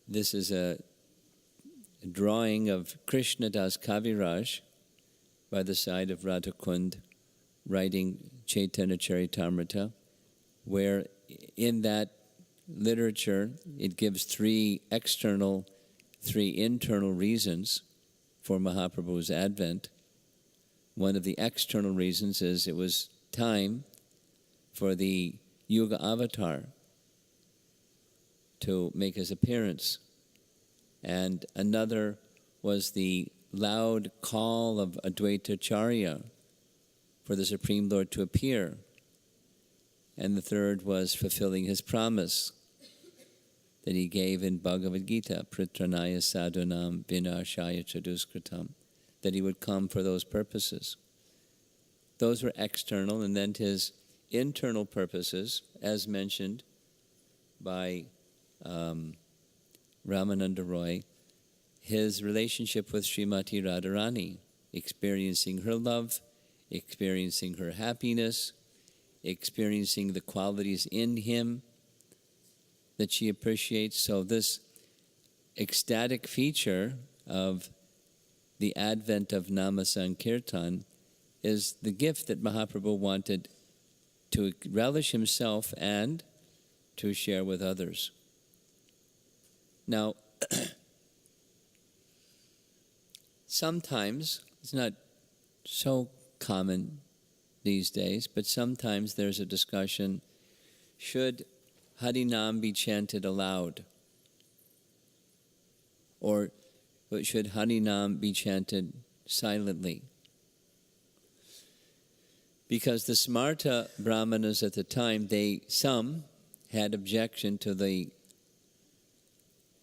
This is a drawing of Krishna Das Kaviraj by the side of Radhakund writing Chaitanya Charitamrita, where in that literature it gives three internal reasons for Mahaprabhu's advent. One of the external reasons is it was time for the Yuga Avatar to make his appearance. And another was the loud call of Advaita Acharya for the Supreme Lord to appear. And the third was fulfilling his promise that he gave in Bhagavad Gita, Pritranaya Sadhunam Vinashaya Chaduskritam, that he would come for those purposes. Those were external, and then his internal purposes, as mentioned by Ramananda Roy, his relationship with Srimati Radharani, experiencing her love, experiencing her happiness, experiencing the qualities in him that she appreciates. So this ecstatic feature of the advent of Nama Sankirtan is the gift that Mahaprabhu wanted to relish himself and to share with others. Now, sometimes, it's not so common these days, but sometimes there's a discussion, should Harinam be chanted aloud? Or should Harinam be chanted silently? Because the Smarta Brahmanas at the time, some had objection to the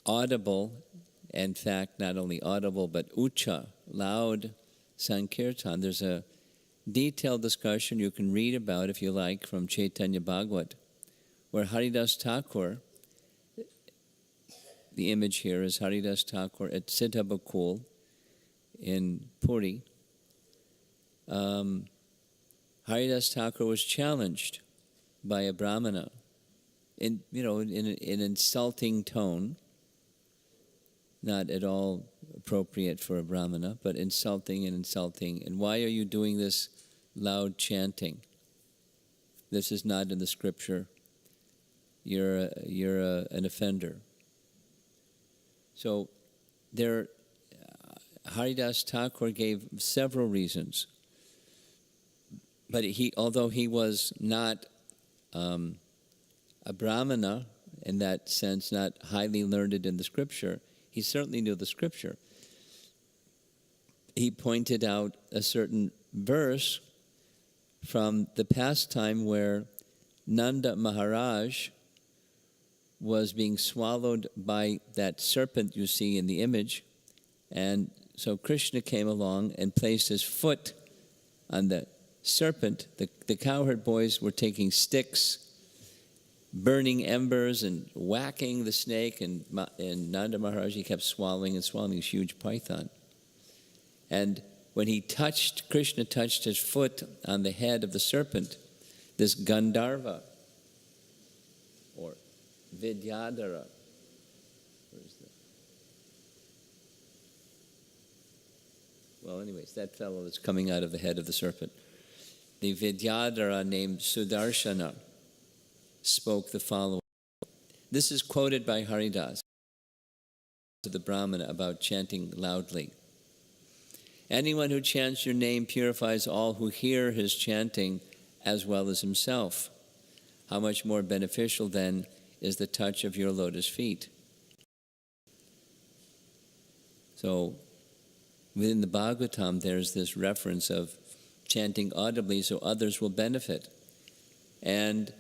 audible, in fact, not only audible, but ucha, loud Sankirtan. There's a detailed discussion you can read about, if you like, from Chaitanya Bhagavat, where Haridas Thakur, the image here is Haridas Thakur at Siddha Bakul in Puri. Haridas Thakur was challenged by a Brahmana in an insulting tone, not at all appropriate for a Brahmana, but insulting. And why are you doing this loud chanting? This is not in the scripture. You're an offender. So Haridas Thakur gave several reasons. But although he was not a Brahmana in that sense, not highly learned in the scripture, he certainly knew the scripture. He pointed out a certain verse from the past time where Nanda Maharaj was being swallowed by that serpent you see in the image. And so Krishna came along and placed his foot on the serpent. The cowherd boys were taking sticks, burning embers and whacking the snake, and Nanda Maharaj, he kept swallowing this huge python. And when Krishna touched his foot on the head of the serpent, this Gandharva, or Vidyadhara, where's that? Well, anyways, that fellow that's coming out of the head of the serpent, the Vidyadhara named Sudarshana, spoke the following. This is quoted by Haridas to the Brahmana about chanting loudly. Anyone who chants your name purifies all who hear his chanting as well as himself. How much more beneficial, then, is the touch of your lotus feet? So, within the Bhagavatam, there's this reference of chanting audibly so others will benefit. And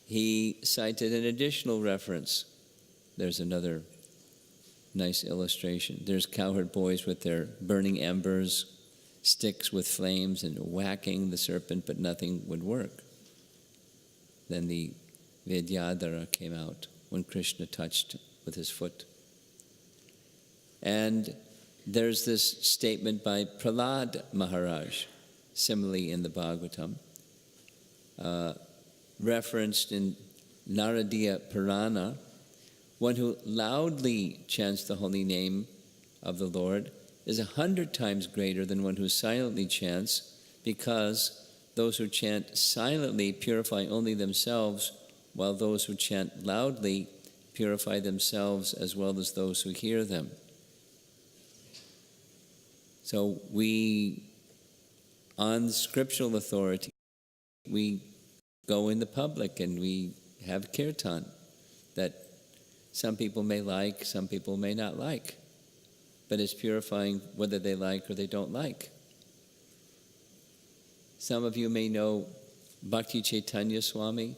he cited an additional reference. There's another nice illustration. There's cowherd boys with their burning embers, sticks with flames, and whacking the serpent, but nothing would work. Then the Vidyadhara came out when Krishna touched with his foot. And there's this statement by Prahlad Maharaj, similarly in the Bhagavatam, referenced in Naradiya Purana. One who loudly chants the holy name of the Lord is 100 times greater than one who silently chants, because those who chant silently purify only themselves, while those who chant loudly purify themselves as well as those who hear them. So we, on scriptural authority, we go in the public and we have kirtan that some people may like, some people may not like, but it's purifying whether they like or they don't like. Some of you may know Bhakti Chaitanya Swami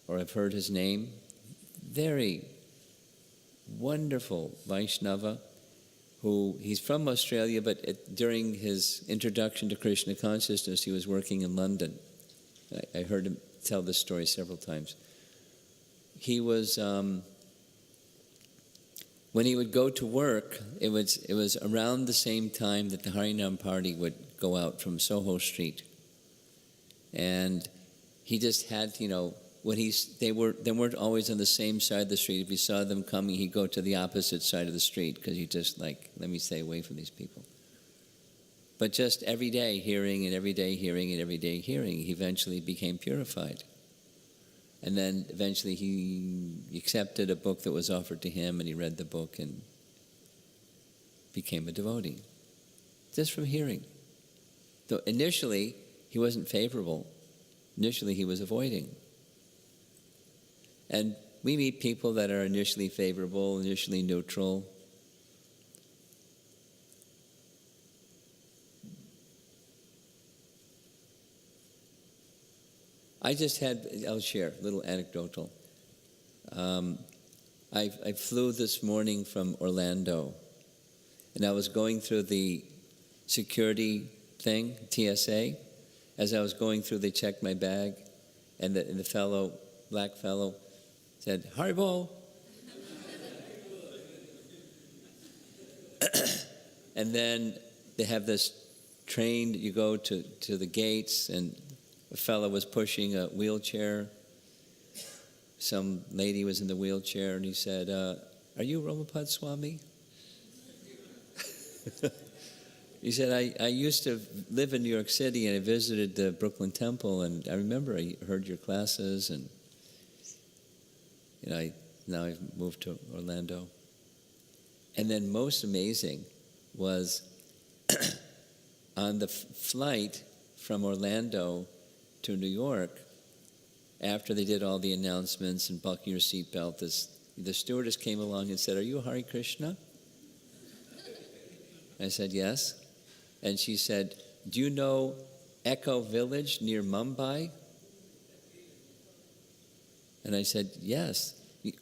or have heard his name. Very wonderful Vaishnava, he's from Australia, but during his introduction to Krishna consciousness, he was working in London. I heard him tell this story several times. He was, when he would go to work, it was around the same time that the Harinam party would go out from Soho Street. And he just had, when they weren't always on the same side of the street. If he saw them coming, he'd go to the opposite side of the street because he just let me stay away from these people. But just every day hearing and every day hearing and every day hearing, he eventually became purified. And then eventually he accepted a book that was offered to him, and he read the book and became a devotee. Just from hearing. Though initially he wasn't favorable. Initially he was avoiding. And we meet people that are initially favorable, initially neutral. I'll share a little anecdotal. I flew this morning from Orlando, and I was going through the security thing, TSA. As I was going through, they checked my bag, and the black fellow, said, "Haribo." And then they have this train that you go to the gates, and a fellow was pushing a wheelchair. Some lady was in the wheelchair, and he said, "Are you Romapada Swami?" He said, I used to live in New York City, and I visited the Brooklyn Temple, and I remember I heard your classes, and now I've moved to Orlando. And then most amazing was on the flight from Orlando to New York, after they did all the announcements and buckle your seatbelt, the stewardess came along and said, "Are you Hare Krishna?" I said, "Yes." And she said, "Do you know Echo Village near Mumbai?" And I said, "Yes."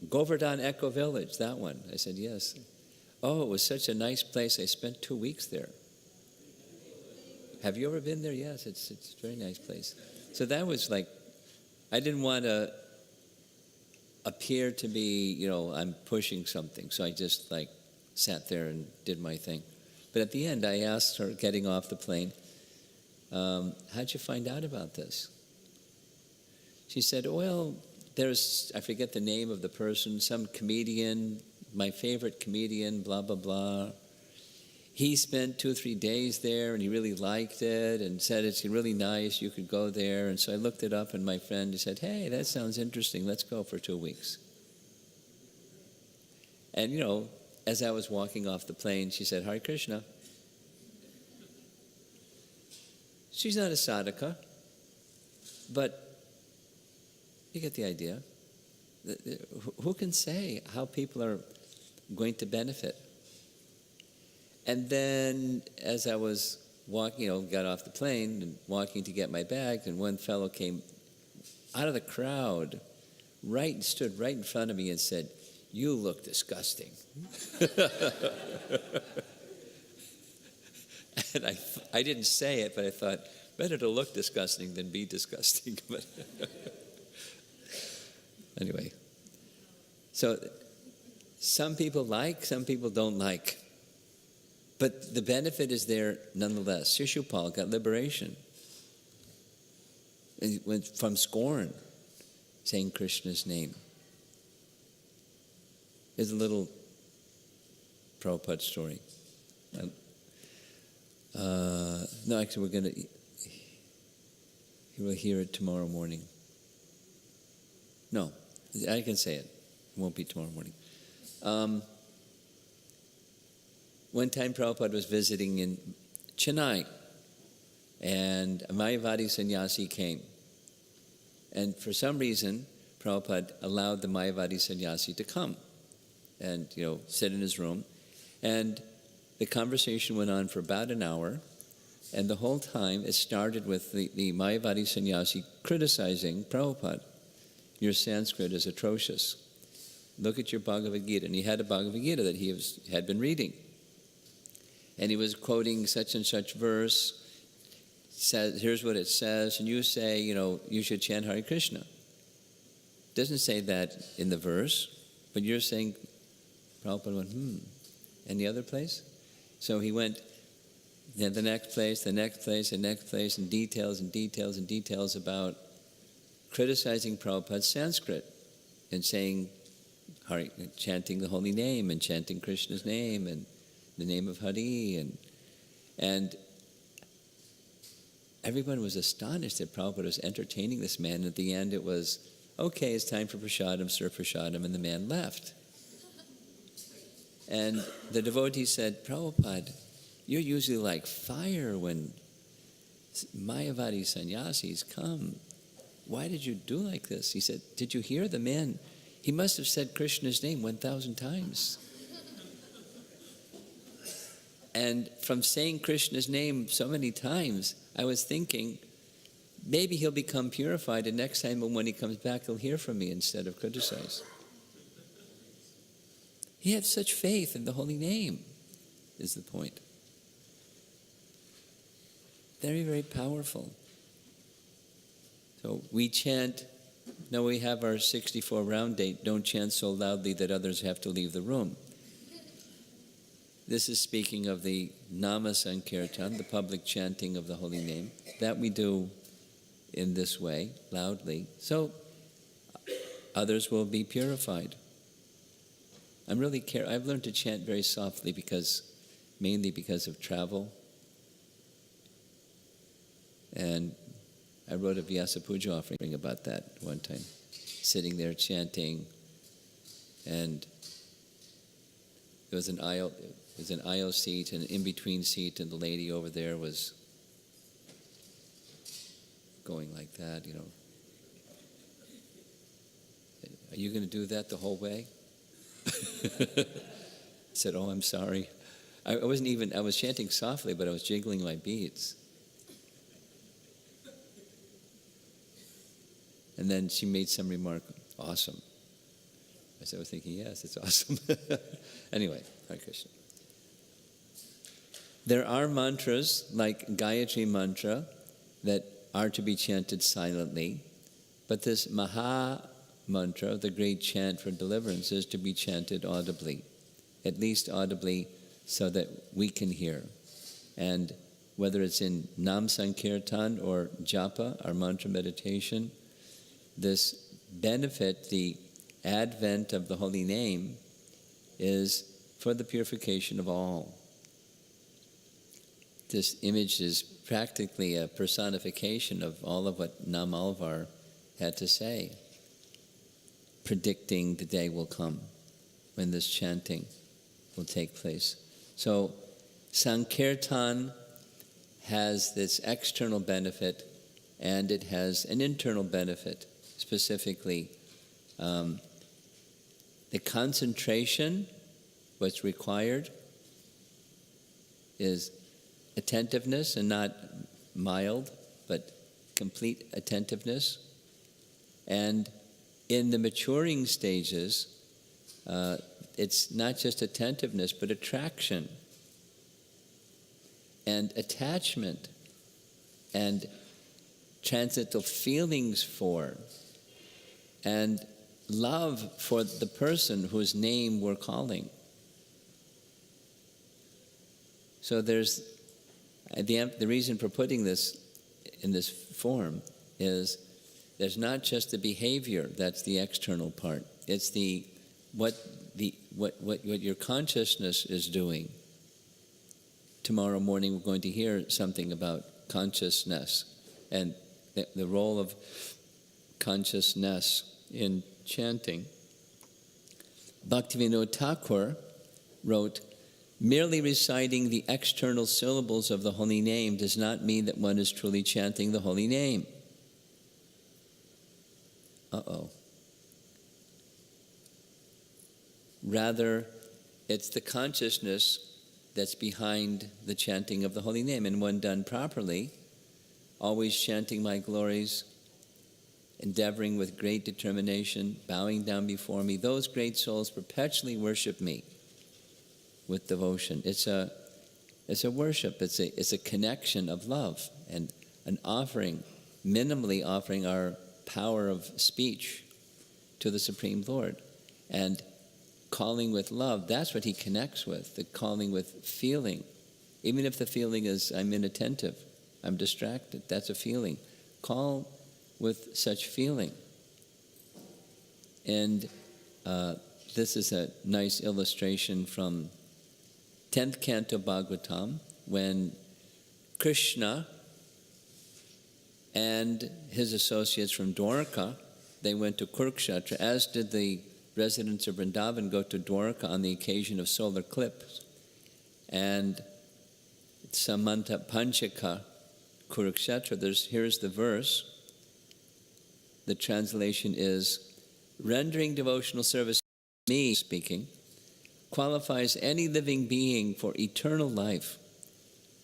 "Govardhan Echo Village, that one." I said, "Yes." "Oh, it was such a nice place. I spent 2 weeks there." "Have you ever been there?" "Yes, it's a very nice place." So that was I didn't want to appear to be, I'm pushing something. So I just sat there and did my thing. But at the end, I asked her, getting off the plane, "How'd you find out about this?" She said, "Well, I forget the name of the person, some comedian, my favorite comedian, blah, blah, blah. He spent 2 or 3 days there, and he really liked it and said it's really nice, you could go there." And so I looked it up, and my friend said, "Hey, that sounds interesting, let's go for 2 weeks." And, as I was walking off the plane, she said, "Hare Krishna." She's not a sadhaka, but you get the idea. Who can say how people are going to benefit? And then as I was walking, got off the plane and walking to get my bag, and one fellow came out of the crowd, stood right in front of me and said, "You look disgusting." And I didn't say it, but I thought, better to look disgusting than be disgusting. But anyway, so some people some people don't like. But the benefit is there nonetheless. Shishupal got liberation. He went from scorn, saying Krishna's name. Here's a little Prabhupada story. No, actually, you will hear it tomorrow morning. No, I can say it. It won't be tomorrow morning. One time Prabhupada was visiting in Chennai, and a Mayavadi sannyasi came. And for some reason, Prabhupada allowed the Mayavadi sannyasi to come and, sit in his room. And the conversation went on for about an hour, and the whole time it started with the Mayavadi sannyasi criticizing Prabhupada. Your Sanskrit is atrocious. Look at your Bhagavad Gita. And he had a Bhagavad Gita that he had been reading. And he was quoting such and such verse, says, here's what it says, and you say, you should chant Hare Krishna. It doesn't say that in the verse, but you're saying, Prabhupada went, any other place? So he went, then the next place, and details and details and details about criticizing Prabhupada's Sanskrit and saying, chanting the holy name and chanting Krishna's name and the name of Hari, and everyone was astonished that Prabhupada was entertaining this man. At the end it was, okay, it's time for prasadam, serve prasadam, and the man left. And the devotee said, Prabhupada, you're usually like fire when Mayavadi sannyasis come. Why did you do like this? He said, did you hear the man? He must have said Krishna's name 1,000 times. And from saying Krishna's name so many times, I was thinking, maybe he'll become purified, and next time when he comes back, he'll hear from me instead of criticize. He had such faith in the holy name, is the point. Very, very powerful. So we chant, now we have our 64 round date, don't chant so loudly that others have to leave the room. This is speaking of the Nama Sankirtan, the public chanting of the holy name. That we do in this way, loudly, so others will be purified. I've learned to chant very softly mainly because of travel. And I wrote a Vyasa Puja offering about that one time, sitting there chanting, and there was an aisle seat and an in-between seat, and the lady over there was going like that, Are you going to do that the whole way? I said, oh, I'm sorry. I was chanting softly, but I was jiggling my beads. And then she made some remark, awesome. I was thinking, yes, it's awesome. Anyway, Hare Krishna. There are mantras like Gayatri mantra that are to be chanted silently, but this Maha mantra, the great chant for deliverance, is to be chanted audibly, at least audibly so that we can hear. And whether it's in Nam Sankirtan or Japa, our mantra meditation, this benefit, the advent of the holy name, is for the purification of all. This image is practically a personification of all of what Nam Alvar had to say, predicting the day will come when this chanting will take place. So Sankirtan has this external benefit, and it has an internal benefit. Specifically, the concentration, what's required, is attentiveness, and not mild, but complete attentiveness. And in the maturing stages, it's not just attentiveness, but attraction and attachment and transcendental feelings for and love for the person whose name we're calling. So there's the reason for putting this in this form is there's not just the behavior that's the external part. It's what your consciousness is doing. Tomorrow morning we're going to hear something about consciousness and the role of consciousness in chanting. Bhaktivinoda Thakur wrote, merely reciting the external syllables of the holy name does not mean that one is truly chanting the holy name. Rather, it's the consciousness that's behind the chanting of the holy name, and when done properly, always chanting my glories, endeavoring with great determination, bowing down before me, those great souls perpetually worship me with devotion. It's a worship. It's a connection of love and an offering, minimally offering our power of speech to the Supreme Lord. And calling with love, that's what he connects with, the calling with feeling. Even if the feeling is, I'm inattentive, I'm distracted, that's a feeling. Call with such feeling. And this is a nice illustration from 10th Canto Bhagavatam, when Krishna and his associates from Dwarka, they went to Kurukshetra, as did the residents of Vrindavan go to Dwarka on the occasion of solar eclipse. And Samanta Panchaka Kurukshetra, here's the verse. The translation is, rendering devotional service to me, speaking, qualifies any living being for eternal life.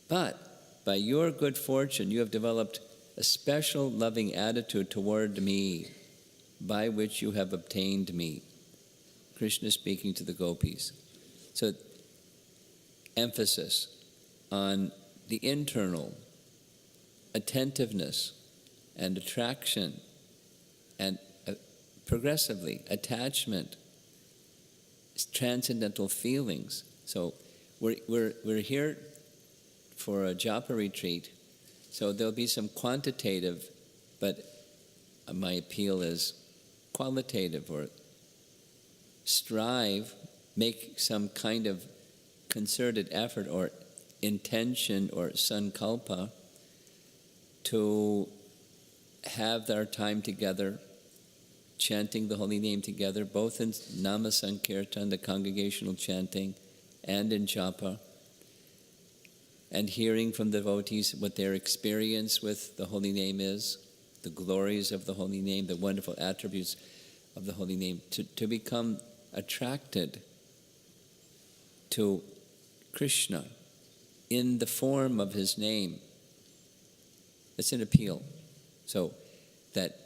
But by your good fortune, you have developed a special loving attitude toward me, by which you have obtained me. Krishna speaking to the gopis. So, emphasis on the internal attentiveness and attraction and progressively attachment, transcendental feelings. So we're here for a Japa retreat, so there'll be some quantitative, but my appeal is qualitative, or strive, make some kind of concerted effort or intention or sankalpa to have our time together, chanting the holy name together, both in Nama Sankirtan, the congregational chanting, and in Japa, and hearing from devotees what their experience with the holy name is, the glories of the holy name, the wonderful attributes of the holy name, to become attracted to Krishna in the form of his name. It's an appeal. So that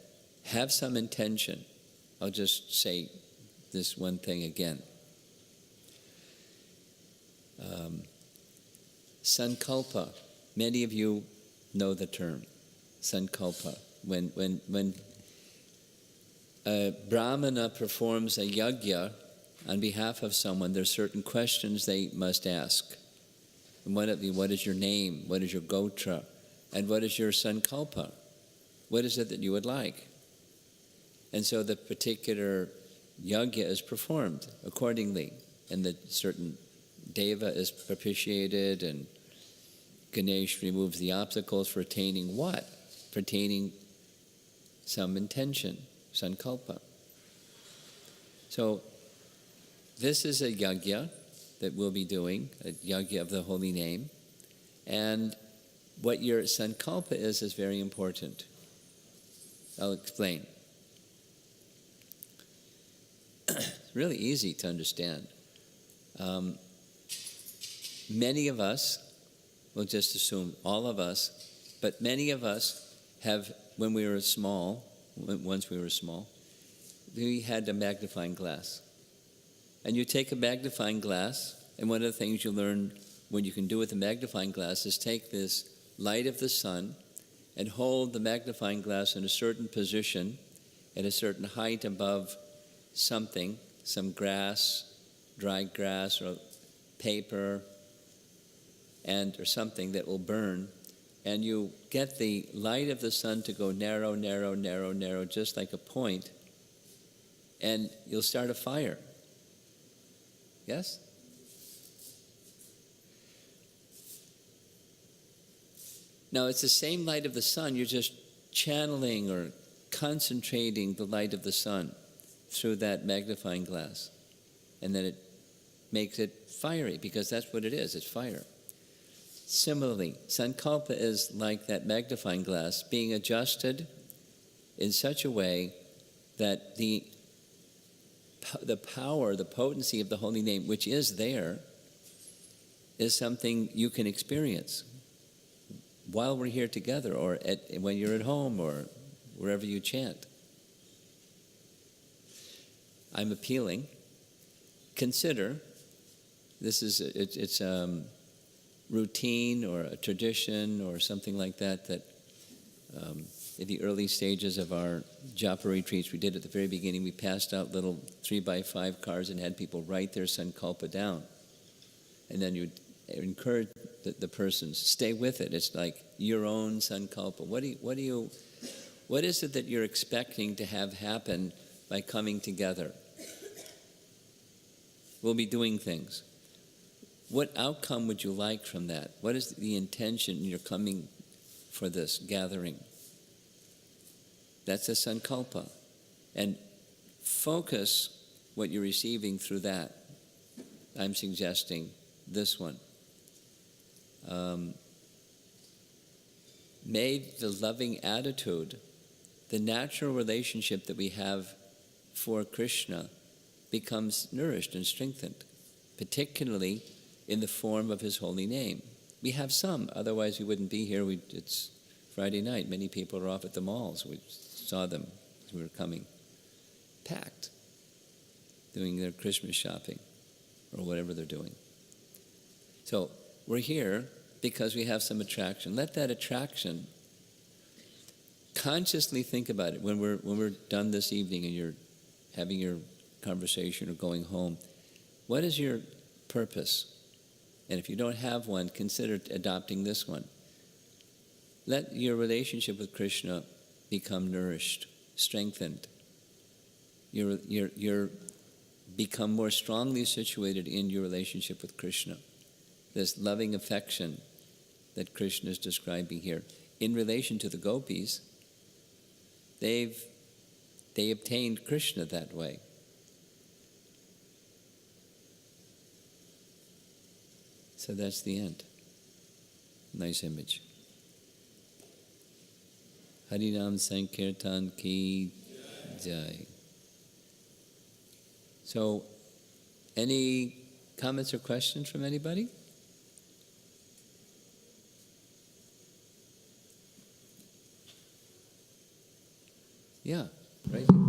have some intention. I'll just say this one thing again. Sankalpa. Many of you know the term, sankalpa. When a brahmana performs a yajna on behalf of someone, there are certain questions they must ask. And what is your name? What is your gotra? And what is your sankalpa? What is it that you would like? And so the particular yajna is performed accordingly, and the certain deva is propitiated, and Ganesh removes the obstacles for attaining what? For attaining some intention, sankalpa. So this is a yajna that we'll be doing, a yajna of the holy name, and what your sankalpa is very important. I'll explain. It's really easy to understand. Many of us, we'll just assume all of us, but many of us have, once we were small, we had a magnifying glass. And you take a magnifying glass, and one of the things you learn when you can do with a magnifying glass is take this light of the sun and hold the magnifying glass in a certain position at a certain height above something, some grass, dried grass or paper, or something that will burn, and you get the light of the sun to go narrow, narrow, narrow, narrow, just like a point, and you'll start a fire. Yes? Now, it's the same light of the sun, you're just channeling or concentrating the light of the sun through that magnifying glass. And then it makes it fiery, because that's what it is, it's fire. Similarly, sankalpa is like that magnifying glass being adjusted in such a way that the power, the potency of the holy name, which is there, is something you can experience while we're here together, or when you're at home, or wherever you chant. I'm appealing. Consider, it's routine or a tradition or something like that in the early stages of our Japa retreats we did at the very beginning, we passed out little 3x5 cards and had people write their sankalpa down. And then you'd encourage the persons, stay with it. It's like your own sankalpa. What is it that you're expecting to have happen by coming together? We'll be doing things. What outcome would you like from that? What is the intention you're coming for this gathering? That's a sankalpa. And focus what you're receiving through that. I'm suggesting this one. May the loving attitude, the natural relationship that we have for Krishna, becomes nourished and strengthened, particularly in the form of His holy name. We have some, otherwise we wouldn't be here. It's Friday night. Many people are off at the malls. We saw them as we were coming, packed, doing their Christmas shopping or whatever they're doing. So we're here because we have some attraction. Let that attraction, consciously think about it when we're done this evening and you're having your conversation or going home. What is your purpose? And if you don't have one, consider adopting this one. Let your relationship with Krishna become nourished, strengthened. You're become more strongly situated in your relationship with Krishna. This loving affection that Krishna is describing here. In relation to the gopis, they obtained Krishna that way. So that's the end. Nice image. Harinam Sankirtan Ki Jai. So, any comments or questions from anybody? Yeah, right here.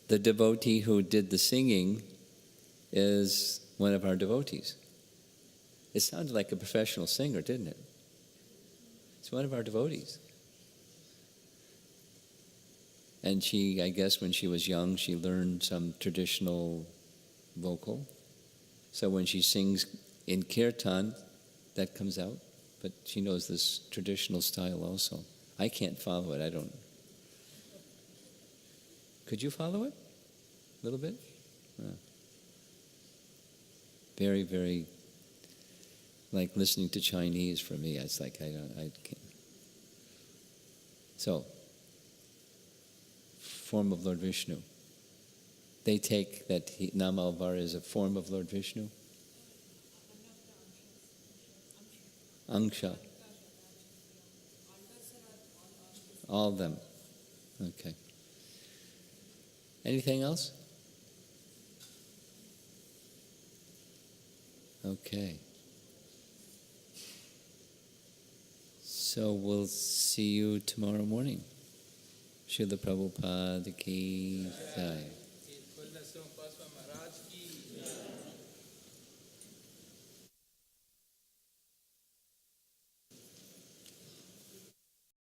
The devotee who did the singing is one of our devotees. It sounded like a professional singer, didn't it? It's one of our devotees. And she, I guess when she was young, she learned some traditional vocal. So when she sings in kirtan, that comes out. But she knows this traditional style also. I can't follow it, I don't. Could you follow it? A little bit? Very, very, like listening to Chinese for me. It's like I can't. So, form of Lord Vishnu. They take that Nama Alvar is a form of Lord Vishnu. Angsha. All of them. Okay. Anything else? Okay. So we'll see you tomorrow morning. Srila Prabhupada Ki Jai.